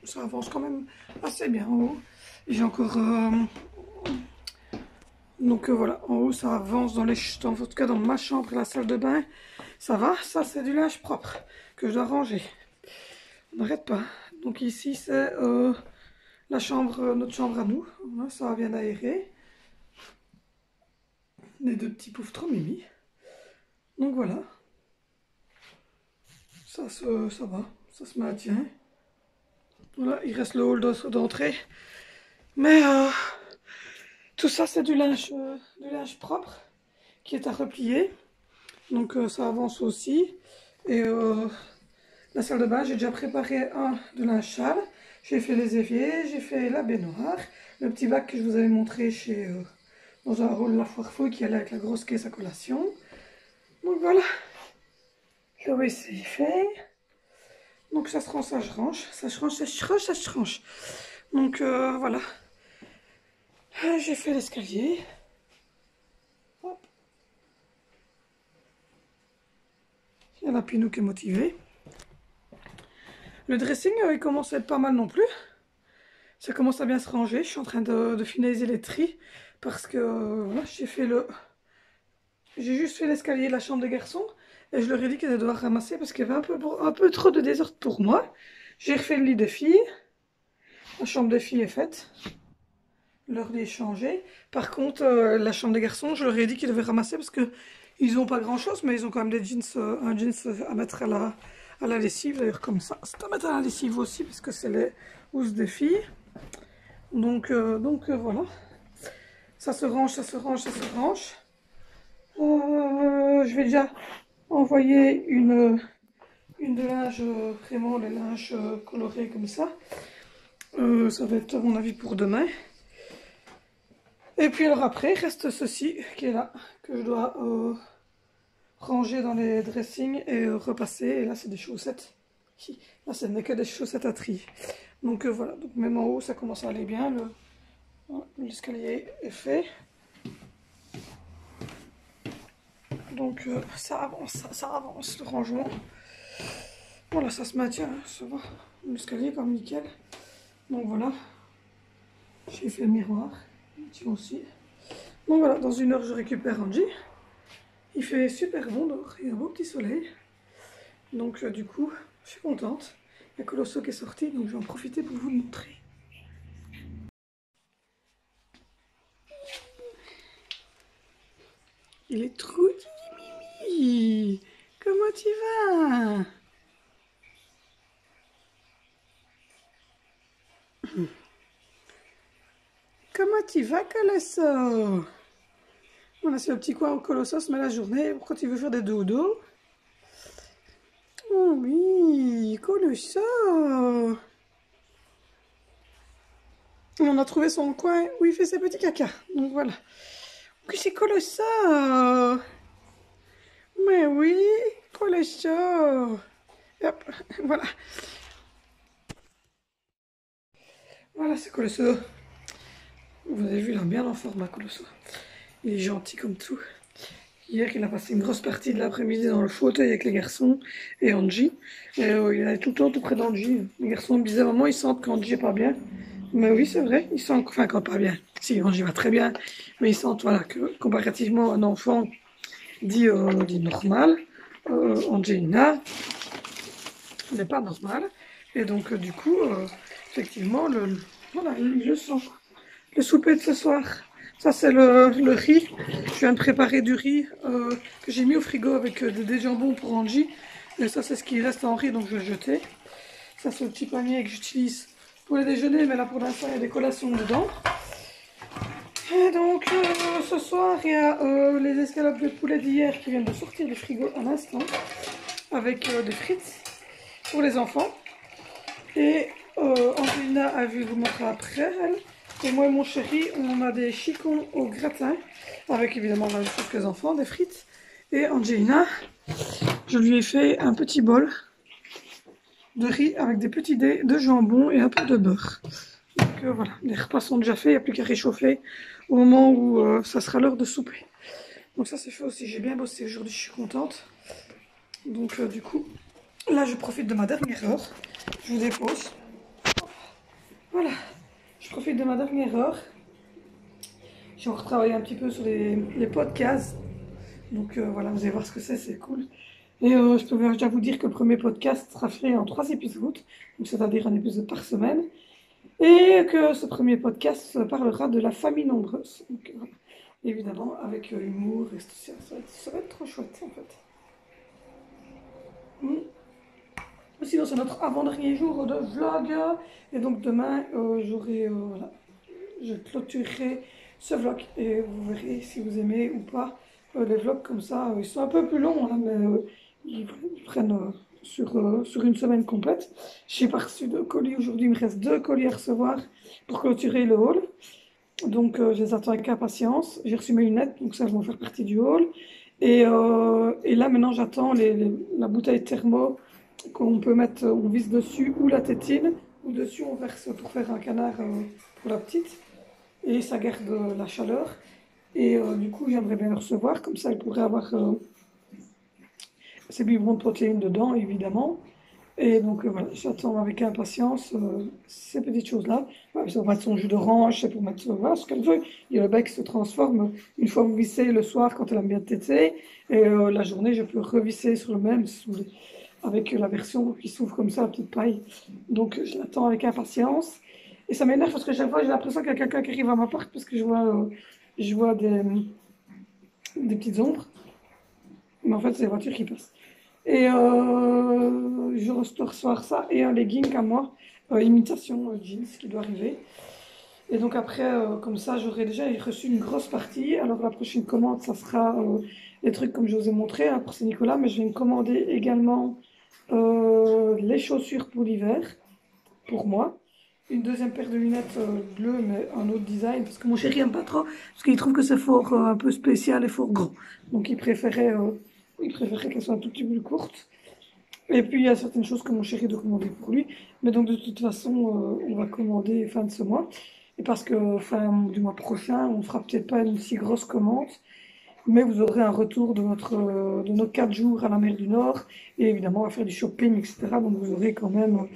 Ça avance quand même assez bien en haut. J'ai encore Donc voilà, en haut ça avance dans les en tout cas dans ma chambre et la salle de bain. Ça va, ça c'est du linge propre que je dois ranger. On n'arrête pas. Donc ici c'est la chambre, notre chambre à nous. Voilà, ça va bien aérer. Les deux petits poufs trop mimi. Donc voilà. Ça va, ça se maintient. Voilà, il reste le hall d'entrée. Mais tout ça c'est du linge propre qui est à replier. Donc ça avance aussi. Et la salle de bain, j'ai déjà préparé de linge sale. J'ai fait les éviers, j'ai fait la baignoire. Le petit bac que je vous avais montré chez dans un rôle La Foire Fouille qui allait avec la grosse caisse à collation. Donc voilà. Le WC est fait. Donc ça se range, ça se range. Ça se range, ça se range, ça se range. Donc voilà. J'ai fait l'escalier. Hop. Il y a la Pinou qui est motivée. Le dressing, il commence à être pas mal non plus. Ça commence à bien se ranger. Je suis en train de finaliser les tris. Parce que voilà, j'ai juste fait l'escalier de la chambre des garçons. Et je leur ai dit qu'elle devoir ramasser parce qu'il y avait un peu trop de désordre pour moi. J'ai refait le lit des filles. La chambre des filles est faite. Leur lit est changé. Par contre, la chambre des garçons, je leur ai dit qu'ils devaient ramasser parce que ils n'ont pas grand chose, mais ils ont quand même des jeans, un jeans à mettre à la lessive, d'ailleurs comme ça. C'est à mettre à la lessive aussi parce que c'est les housses des filles. Donc voilà. Ça se range, ça se range, ça se range. Je vais déjà envoyer une de linge, vraiment les linges colorés comme ça. Ça va être à mon avis pour demain. Et puis alors après, il reste ceci qui est là, que je dois ranger dans les dressings et repasser. Et là, c'est des chaussettes. Là, ce n'est que des chaussettes à trier. Donc voilà, donc même en haut, ça commence à aller bien. L'escalier est fait. Donc ça avance le rangement. Voilà, ça se maintient, hein, ça va. L'escalier est comme nickel. Donc voilà, j'ai fait le miroir. Tu aussi. Donc voilà, dans 1 heure je récupère Angie. Il fait super bon dehors, il y a un beau petit soleil. Donc du coup, je suis contente. Il y a Colosso qui est sorti, donc je vais en profiter pour vous le montrer. Il est trop mimi. Comment tu vas? Comment tu vas, Colosso? Voilà, c'est le petit coin où Colosso se met la journée quand il veut faire des dodos. Oh oui, Colosso! Et on a trouvé son coin où il fait ses petits caca. Donc voilà. Que c'est Colosso! Mais oui, Colosso! Hop, voilà. Voilà, c'est Colosso. Vous avez vu, il a bien en forme, Colosso. Il est gentil comme tout. Hier, il a passé une grosse partie de l'après-midi dans le fauteuil avec les garçons et Angie. Et il est tout le temps tout près d'Angie. Les garçons me disaient, maman, ils sentent qu'Angie est pas bien. Mais oui, c'est vrai, ils sentent, enfin, quand pas bien. Si, Angie va très bien. Mais ils sentent, voilà, que comparativement à un enfant dit normal, Angelina n'est pas normal. Et donc, du coup, effectivement, voilà, il le sent. Le souper de ce soir, ça c'est le riz. Je viens de préparer du riz que j'ai mis au frigo avec des jambons pour Angie. Et ça c'est ce qui reste en riz, donc je vais le jeter. Ça c'est le petit panier que j'utilise pour les déjeuners, mais là pour l'instant il y a des collations dedans. Et donc ce soir il y a les escalopes de poulet d'hier qui viennent de sortir du frigo à l'instant. Avec des frites pour les enfants. Et Angelina a vu vous montrer après elle. Et moi et mon chéri, on a des chicons au gratin, avec évidemment la même chose que les enfants, des frites. Et Angelina, je lui ai fait un petit bol de riz avec des petits dés de jambon et un peu de beurre. Donc voilà, les repas sont déjà faits, il n'y a plus qu'à réchauffer au moment où ça sera l'heure de souper. Donc ça c'est fait aussi, j'ai bien bossé aujourd'hui, je suis contente. Donc du coup, là je profite de ma dernière heure, je vous dépose. Voilà. Je profite de ma dernière heure. J'ai retravaillé un petit peu sur les podcasts. Donc voilà, vous allez voir ce que c'est cool. Et je peux déjà vous dire que le premier podcast sera fait en 3 épisodes, donc c'est-à-dire un épisode par semaine. Et que ce premier podcast parlera de la famille nombreuse. Donc, voilà. Évidemment, avec humour, et ça va être trop chouette en fait. Sinon, c'est notre avant-dernier jour de vlog. Et donc demain, voilà, je clôturerai ce vlog. Et vous verrez si vous aimez ou pas les vlogs comme ça. Ils sont un peu plus longs, hein, mais ils prennent sur une semaine complète. Je n'ai pas reçu de colis aujourd'hui. Il me reste 2 colis à recevoir pour clôturer le haul. Donc je les attends avec impatience. J'ai reçu mes lunettes, donc ça, je vais faire partie du haul. Et là, maintenant, j'attends la bouteille thermo qu'on peut mettre, on visse dessus, ou la tétine, ou dessus on verse pour faire un canard pour la petite. Et ça garde la chaleur. Et du coup, j'aimerais bien le recevoir, comme ça elle pourrait avoir ses biberons de protéines dedans, évidemment. Et donc voilà, j'attends avec impatience ces petites choses-là. Ouais, ça va mettre son jus d'orange, c'est pour mettre voilà, ce qu'elle veut. Il y a le bain qui se transforme une fois vous vissez le soir quand elle aime bien téter. Et la journée, je peux revisser sur le même, avec la version qui s'ouvre comme ça, la petite paille. Donc je l'attends avec impatience. Et ça m'énerve parce que chaque fois j'ai l'impression qu'il y a quelqu'un qui arrive à ma porte parce que je vois des petites ombres. Mais en fait, c'est les voitures qui passent. Et je recevoir ça et un legging à moi, imitation jeans qui doit arriver. Et donc après, comme ça, j'aurai déjà reçu une grosse partie. Alors la prochaine commande, ça sera les trucs comme je vous ai montré hein, pour Saint-Nicolas, mais je vais me commander également les chaussures pour l'hiver, pour moi. Une deuxième paire de lunettes bleues, mais un autre design, parce que mon chéri aime pas trop, parce qu'il trouve que c'est fort un peu spécial et fort grand. Donc il préférait qu'elles soient un tout petit peu plus courtes. Et puis il y a certaines choses que mon chéri doit commander pour lui. Mais donc de toute façon, on va commander fin de ce mois. Et parce que fin du mois prochain, on fera peut-être pas une si grosse commande. Mais vous aurez un retour de nos 4 jours à la mer du Nord. Et évidemment, on va faire du shopping, etc. Donc vous aurez quand même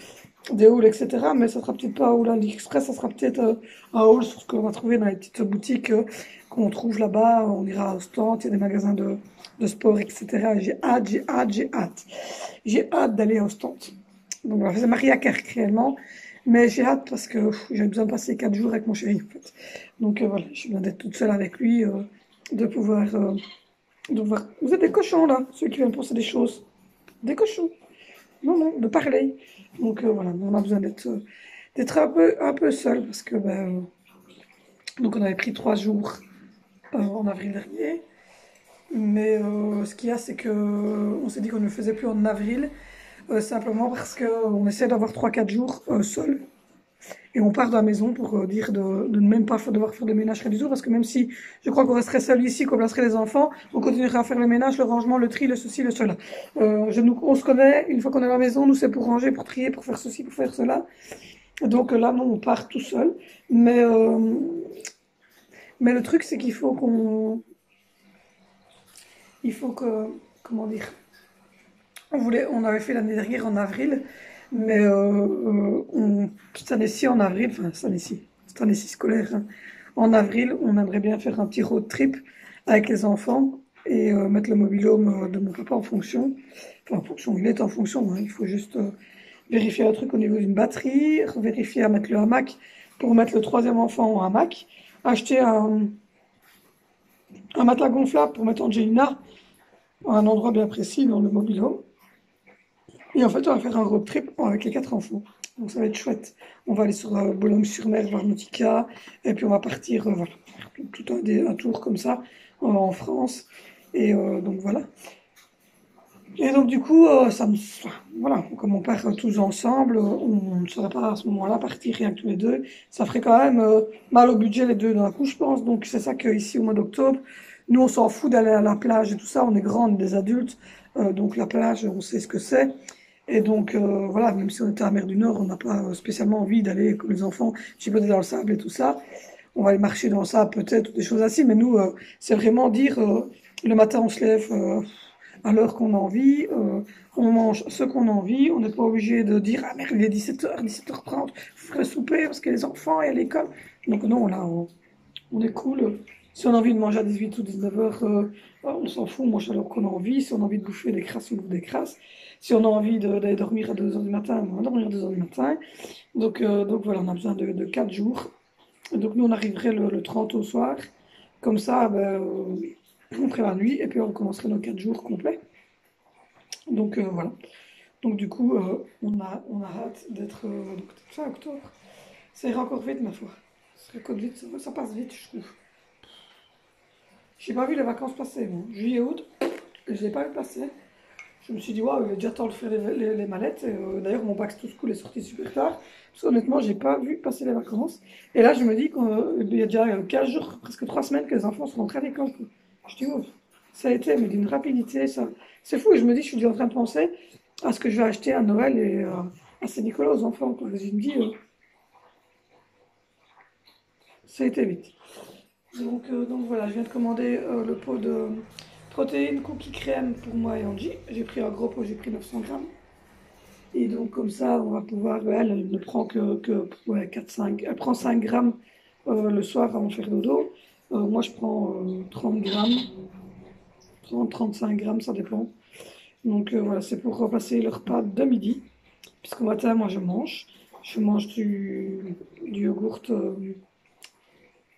des hauls, etc. Mais ça sera peut-être pas un haul AliExpress, ça sera peut-être un haul sur ce qu'on va trouver dans les petites boutiques qu'on trouve là-bas. On ira au stand, il y a des magasins de sport, etc. J'ai hâte. J'ai hâte d'aller au stand. Donc voilà, c'est Maria Kerk réellement. Mais j'ai hâte parce que j'ai besoin de passer 4 jours avec mon chéri, en fait. Donc voilà, je viens d'être toute seule avec lui, de pouvoir... Vous êtes des cochons, là, ceux qui viennent penser des choses. Des cochons. Non, de parler. Donc voilà, on a besoin d'être un peu seul parce que donc on avait pris 3 jours en avril dernier. Mais ce qu'il y a, c'est que on s'est dit qu'on ne le faisait plus en avril, simplement parce qu'on essaie d'avoir 3-4 jours seul. Et on part de la maison pour dire de ne même pas devoir faire de ménage du tout, parce que même si je crois qu'on resterait seul ici, qu'on placerait les enfants, on continuerait à faire le ménage, le rangement, le tri, le ceci, le cela. On se connaît, une fois qu'on est à la maison, nous c'est pour ranger, pour trier, pour faire ceci, pour faire cela. Donc là, non, on part tout seul. Mais le truc, c'est qu'il faut comment dire, on avait fait l'année dernière en avril, mais cette année-ci en avril, enfin cette année-ci scolaire, hein, en avril, on aimerait bien faire un petit road trip avec les enfants et mettre le mobil-home de mon papa en fonction. Enfin, en fonction, il est en fonction, hein, il faut juste vérifier un truc au niveau d'une batterie, vérifier à mettre le hamac pour mettre le 3e enfant en hamac, acheter un matelas gonflable pour mettre Angelina à un endroit bien précis dans le mobil-home. Et en fait, on va faire un road trip avec les 4 enfants. Donc ça va être chouette. On va aller sur Boulogne-sur-Mer, voir Nautica. Et puis on va partir, voilà, tout un tour comme ça en France. Et donc voilà. Et donc du coup, voilà, comme on part tous ensemble, on ne saurait pas à ce moment-là partir rien que tous les deux. Ça ferait quand même mal au budget les deux d'un coup, je pense. Donc c'est ça qu'ici au mois d'octobre, nous on s'en fout d'aller à la plage et tout ça. On est grands, on est des adultes. Donc la plage, on sait ce que c'est. Et donc voilà, même si on était à la mer du Nord, on n'a pas spécialement envie d'aller comme les enfants chipoter dans le sable et tout ça. On va aller marcher dans le sable peut-être, ou des choses ainsi. Mais nous, c'est vraiment dire, le matin on se lève à l'heure qu'on a envie, on mange ce qu'on a envie, on n'est pas obligé de dire ah merde il est 17h, 17h30, il faudrait souper parce qu'il y a les enfants et à l'école. Donc non, là on est cool, Si on a envie de manger à 18 ou 19 heures, on s'en fout, on mange alors qu'on a envie. Si on a envie de bouffer des crasses, on bouffe des crasses. Si on a envie d'aller dormir à 2 heures du matin, on va dormir à 2 heures du matin. Donc voilà, on a besoin de 4 jours. Donc nous, on arriverait le 30 au soir. Comme ça, ben, on ferait la nuit et puis on commencerait nos 4 jours complets. Donc voilà. Donc du coup, on a hâte d'être fin octobre. Ça ira encore vite, ma foi. Ça ira encore vite, ça passe vite, je trouve. J'ai pas vu les vacances passer, moi. Juillet, août, je les ai pas vu passer. Je me suis dit, waouh, il est déjà temps de faire les mallettes. D'ailleurs, mon back to school est sorti super tard. Parce qu'honnêtement, j'ai pas vu passer les vacances. Et là, je me dis qu'il y a déjà 15 jours, presque 3 semaines que les enfants sont rentrés à l'école. Je dis, oh, ça a été, mais d'une rapidité, ça. C'est fou, et je me dis, je suis déjà en train de penser à ce que je vais acheter à Noël et à Saint-Nicolas aux enfants, quoi. Je me dis, ça a été vite. Donc voilà, je viens de commander le pot de protéines cookie crème pour moi et Angie. J'ai pris un gros pot, j'ai pris 900 grammes. Et donc comme ça, on va pouvoir, elle ne prend que ouais, 4-5, elle prend 5 grammes le soir avant de faire dodo. Moi je prends 30 grammes, 30-35 grammes, ça dépend. Donc voilà, c'est pour passer le repas de midi. Puisqu'au matin, moi je mange du yogourt.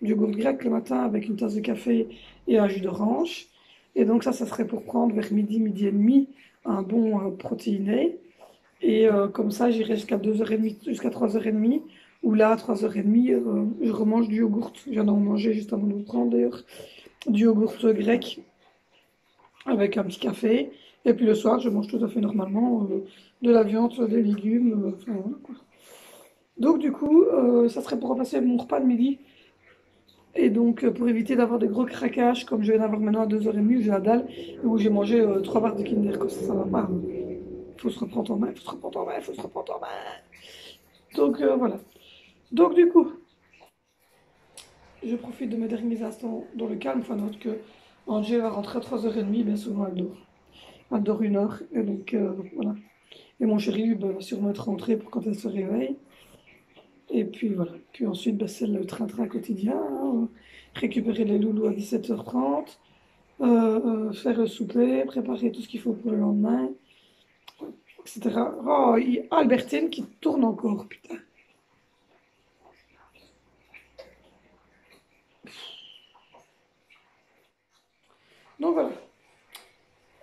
Du yogourt grec le matin avec une tasse de café et un jus d'orange. Et donc ça serait pour prendre vers midi, midi et demi, un bon protéiné. Et comme ça, j'irai jusqu'à 2h30, jusqu'à 3h30, où là, à 3h30, je remange du yogourt. Je viens d'en manger juste avant de vous prendre d'ailleurs. Du yogourt grec avec un petit café. Et puis le soir, je mange tout à fait normalement de la viande, des légumes, enfin voilà quoi. Donc du coup, ça serait pour remplacer mon repas de midi. Et donc, pour éviter d'avoir des gros craquages, comme je viens d'avoir maintenant à 2h30, où j'ai la dalle, où j'ai mangé 3 barres de Kinder, quoi, ça va pas. Il faut se reprendre en main, il faut se reprendre en main, il faut se reprendre en main. Donc, voilà. Donc, du coup, je profite de mes derniers instants dans le calme, enfin, note que Angé va rentrer à 3h30, bien souvent elle dort. Elle dort 1 heure, et donc, voilà. Et mon chéri va sûrement être rentré pour quand elle se réveille. Et puis voilà. Puis ensuite, c'est le train-train quotidien, hein. Récupérer les loulous à 17h30, faire le souper, préparer tout ce qu'il faut pour le lendemain, etc. Oh, Albertine qui tourne encore, putain. Donc voilà.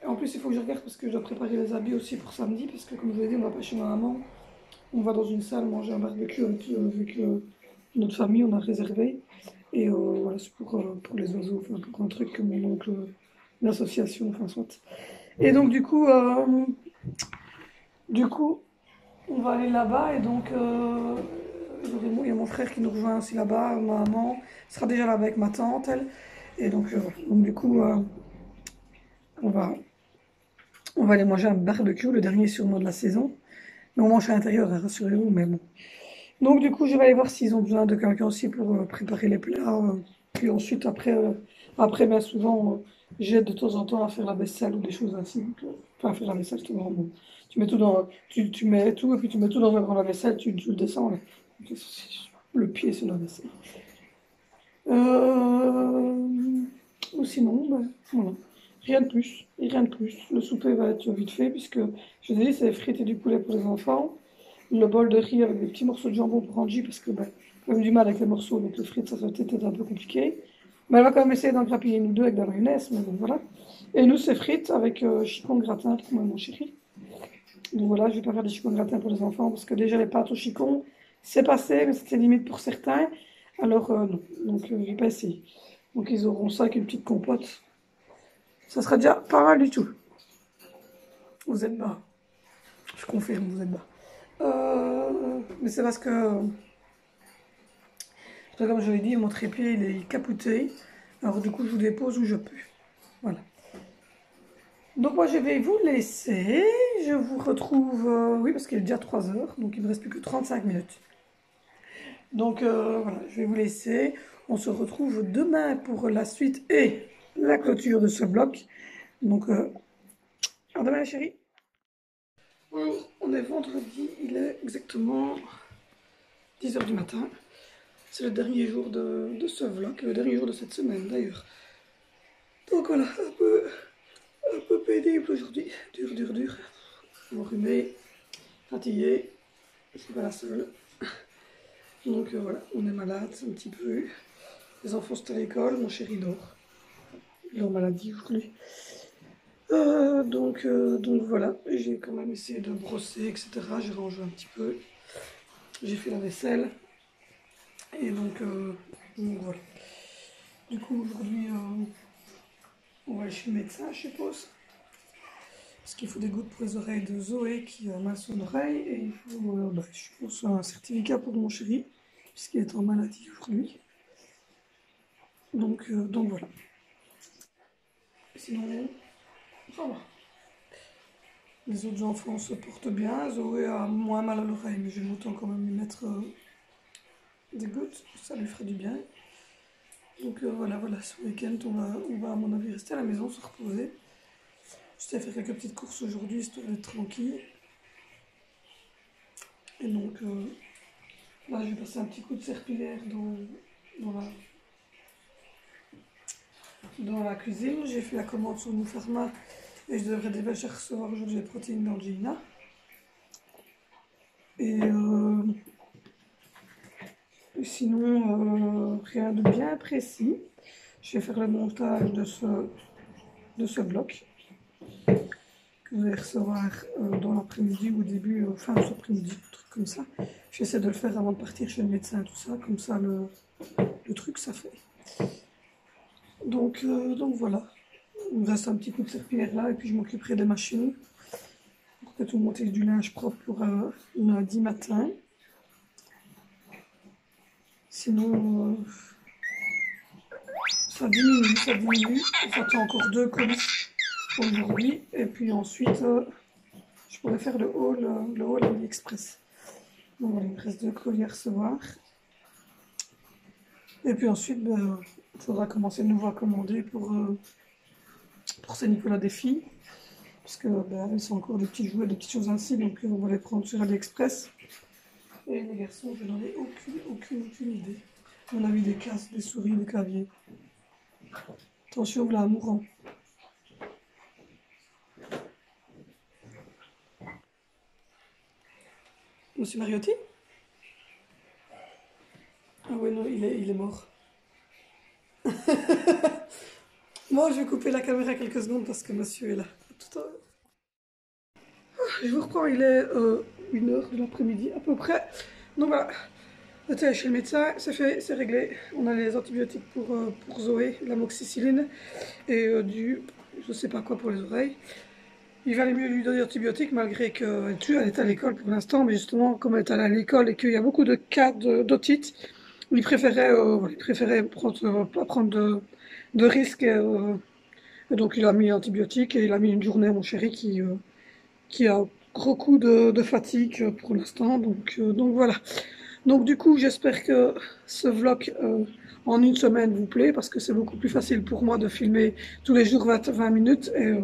Et en plus, il faut que je regarde parce que je dois préparer les habits aussi pour samedi, parce que comme je vous l'ai dit, on va pas chez ma maman. On va dans une salle manger un barbecue vu que notre famille, on a réservé. Et voilà, c'est pour les oiseaux, enfin pour un truc que mon oncle, l'association, enfin soit. Et donc du coup, on va aller là-bas et donc il y a mon frère qui nous rejoint aussi là-bas, ma maman sera déjà là avec ma tante, elle. Et donc, donc du coup, on va, on va aller manger un barbecue, le dernier sûrement de la saison. Mais on mange à l'intérieur, hein, rassurez-vous, mais bon. Donc du coup, je vais aller voir s'ils ont besoin de quelqu'un aussi pour préparer les plats. Puis ensuite, après bien souvent, j'aide de temps en temps à faire la vaisselle ou des choses ainsi. Donc, enfin, faire la vaisselle, c'est vraiment bon. Tu mets tout tu mets tout et puis tu mets tout dans un grand lave-vaisselle, tu le descends. Là. Le pied sur la vaisselle. Ou sinon, ben, voilà. Rien de plus, et rien de plus. Le souper va être vite fait puisque, je vous ai dit, c'est des frites et du poulet pour les enfants. Le bol de riz avec des petits morceaux de jambon pour Angie parce que, ben, elle a eu du mal avec les morceaux, donc les frites, ça va peut-être un peu compliqué. Mais elle va quand même essayer d'en grappiller une ou deux avec de la mayonnaise, mais bon, voilà. Et nous, c'est frites avec chicon gratin pour moi et mon chéri. Donc voilà, je vais pas faire des chicons gratin pour les enfants parce que déjà les pâtes au chicon, c'est passé, mais c'était limite pour certains. Alors non, donc je vais pas essayer. Donc ils auront ça avec une petite compote. Ça sera déjà pas mal du tout. Vous êtes bas. Je confirme, vous êtes bas. Mais c'est parce que, comme je l'ai dit, mon trépied il est capoté. Alors du coup, je vous dépose où je peux. Voilà. Donc moi, je vais vous laisser. Je vous retrouve, oui, parce qu'il est déjà 3 heures, donc il ne me reste plus que 35 minutes. Donc voilà, je vais vous laisser. On se retrouve demain pour la suite et la clôture de ce bloc. Donc, à demain, chérie. On est vendredi, il est exactement 10h du matin. C'est le dernier jour de ce vlog, le dernier jour de cette semaine d'ailleurs. Donc voilà, un peu pénible aujourd'hui, dur. Enrhumé, fatigué, je suis pas la seule. Donc voilà, on est malade un petit peu. Les enfants sont à l'école, mon chéri dort. Il est en maladie aujourd'hui. Donc voilà, j'ai quand même essayé de brosser, etc. J'ai rangé un petit peu. J'ai fait la vaisselle. Et donc voilà. Du coup aujourd'hui on va aller chez le médecin je suppose. Parce qu'il faut des gouttes pour les oreilles de Zoé qui a mal son oreille. Et il faut je suppose un certificat pour mon chéri. Puisqu'il est en maladie aujourd'hui. Donc voilà. Sinon, ça va. Les autres enfants se portent bien. Zoé a moins mal à l'oreille, mais je vais autant quand même lui mettre des gouttes. Ça lui ferait du bien. Donc voilà, ce week-end, on va à mon avis rester à la maison, se reposer. Je t'ai fait quelques petites courses aujourd'hui, histoire d'être tranquille. Et donc, là, je vais passer un petit coup de serpillière dans la cuisine. J'ai fait la commande sur New Pharma et je devrais déjà recevoir aujourd'hui les protéines d'Angina. Et sinon, rien de bien précis. Je vais faire le montage de ce bloc que vous allez recevoir dans l'après-midi ou au début, fin de cet après-midi, un truc comme ça. J'essaie de le faire avant de partir chez le médecin, tout ça, comme ça le truc ça fait. Donc voilà, il me reste un petit coup de serpillière là et puis je m'occuperai des machines pour que tout monter du linge propre pour lundi matin. Sinon, ça diminue. J'attends encore 2 colis aujourd'hui et puis ensuite je pourrais faire le haul AliExpress. Donc voilà, il me reste 2 colis à recevoir. Et puis ensuite, il faudra commencer de nouveau à commander pour Saint-Nicolas des filles. Parce que elles sont encore des petits jouets, des petites choses ainsi, donc on va les prendre sur AliExpress. Et les garçons, je n'en ai aucune idée. À mon avis, des casques, des souris, des claviers. Attention, voilà un mourant. Monsieur Mariotti? Ah ouais, non, il est mort. Moi, je vais couper la caméra quelques secondes parce que monsieur est là. Tout à l'heure. Je vous reprends, il est 1h de l'après-midi à peu près. Donc voilà, j'étais chez le médecin, c'est fait, c'est réglé. On a les antibiotiques pour Zoé, l'amoxicilline et je sais pas quoi pour les oreilles. Il valait mieux lui donner des antibiotiques malgré qu'elle est à l'école pour l'instant, mais justement, comme elle est allée à l'école et qu'il y a beaucoup de cas d'otite, il préférait pas prendre de risques. Et donc il a mis antibiotiques et il a mis une journée à mon chéri qui a gros coup de fatigue pour l'instant. Donc voilà. Donc du coup, j'espère que ce vlog en une semaine vous plaît parce que c'est beaucoup plus facile pour moi de filmer tous les jours 20 minutes et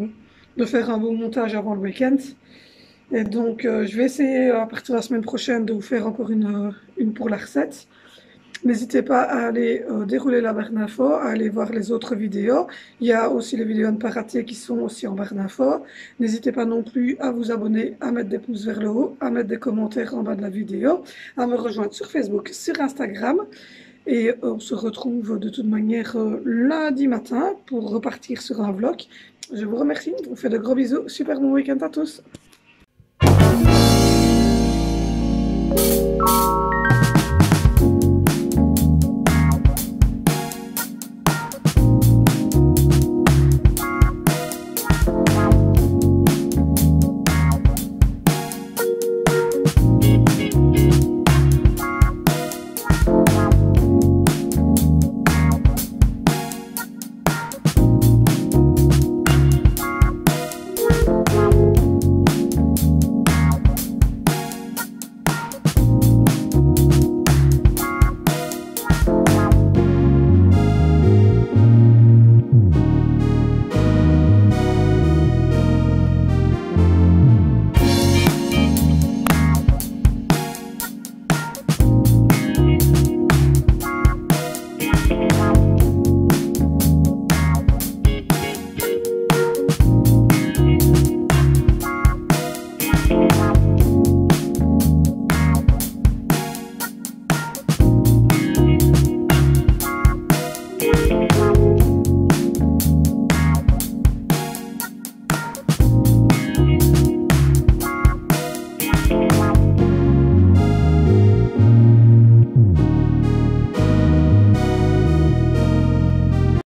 de faire un beau montage avant le week-end. Et donc je vais essayer à partir de la semaine prochaine de vous faire encore une pour la recette. N'hésitez pas à aller dérouler la barre d'infos, à aller voir les autres vidéos. Il y a aussi les vidéos à ne pas rater qui sont aussi en barre d'infos. N'hésitez pas non plus à vous abonner, à mettre des pouces vers le haut, à mettre des commentaires en bas de la vidéo, à me rejoindre sur Facebook, sur Instagram. Et on se retrouve de toute manière lundi matin pour repartir sur un vlog. Je vous remercie, je vous fais de gros bisous. Super bon week-end à tous.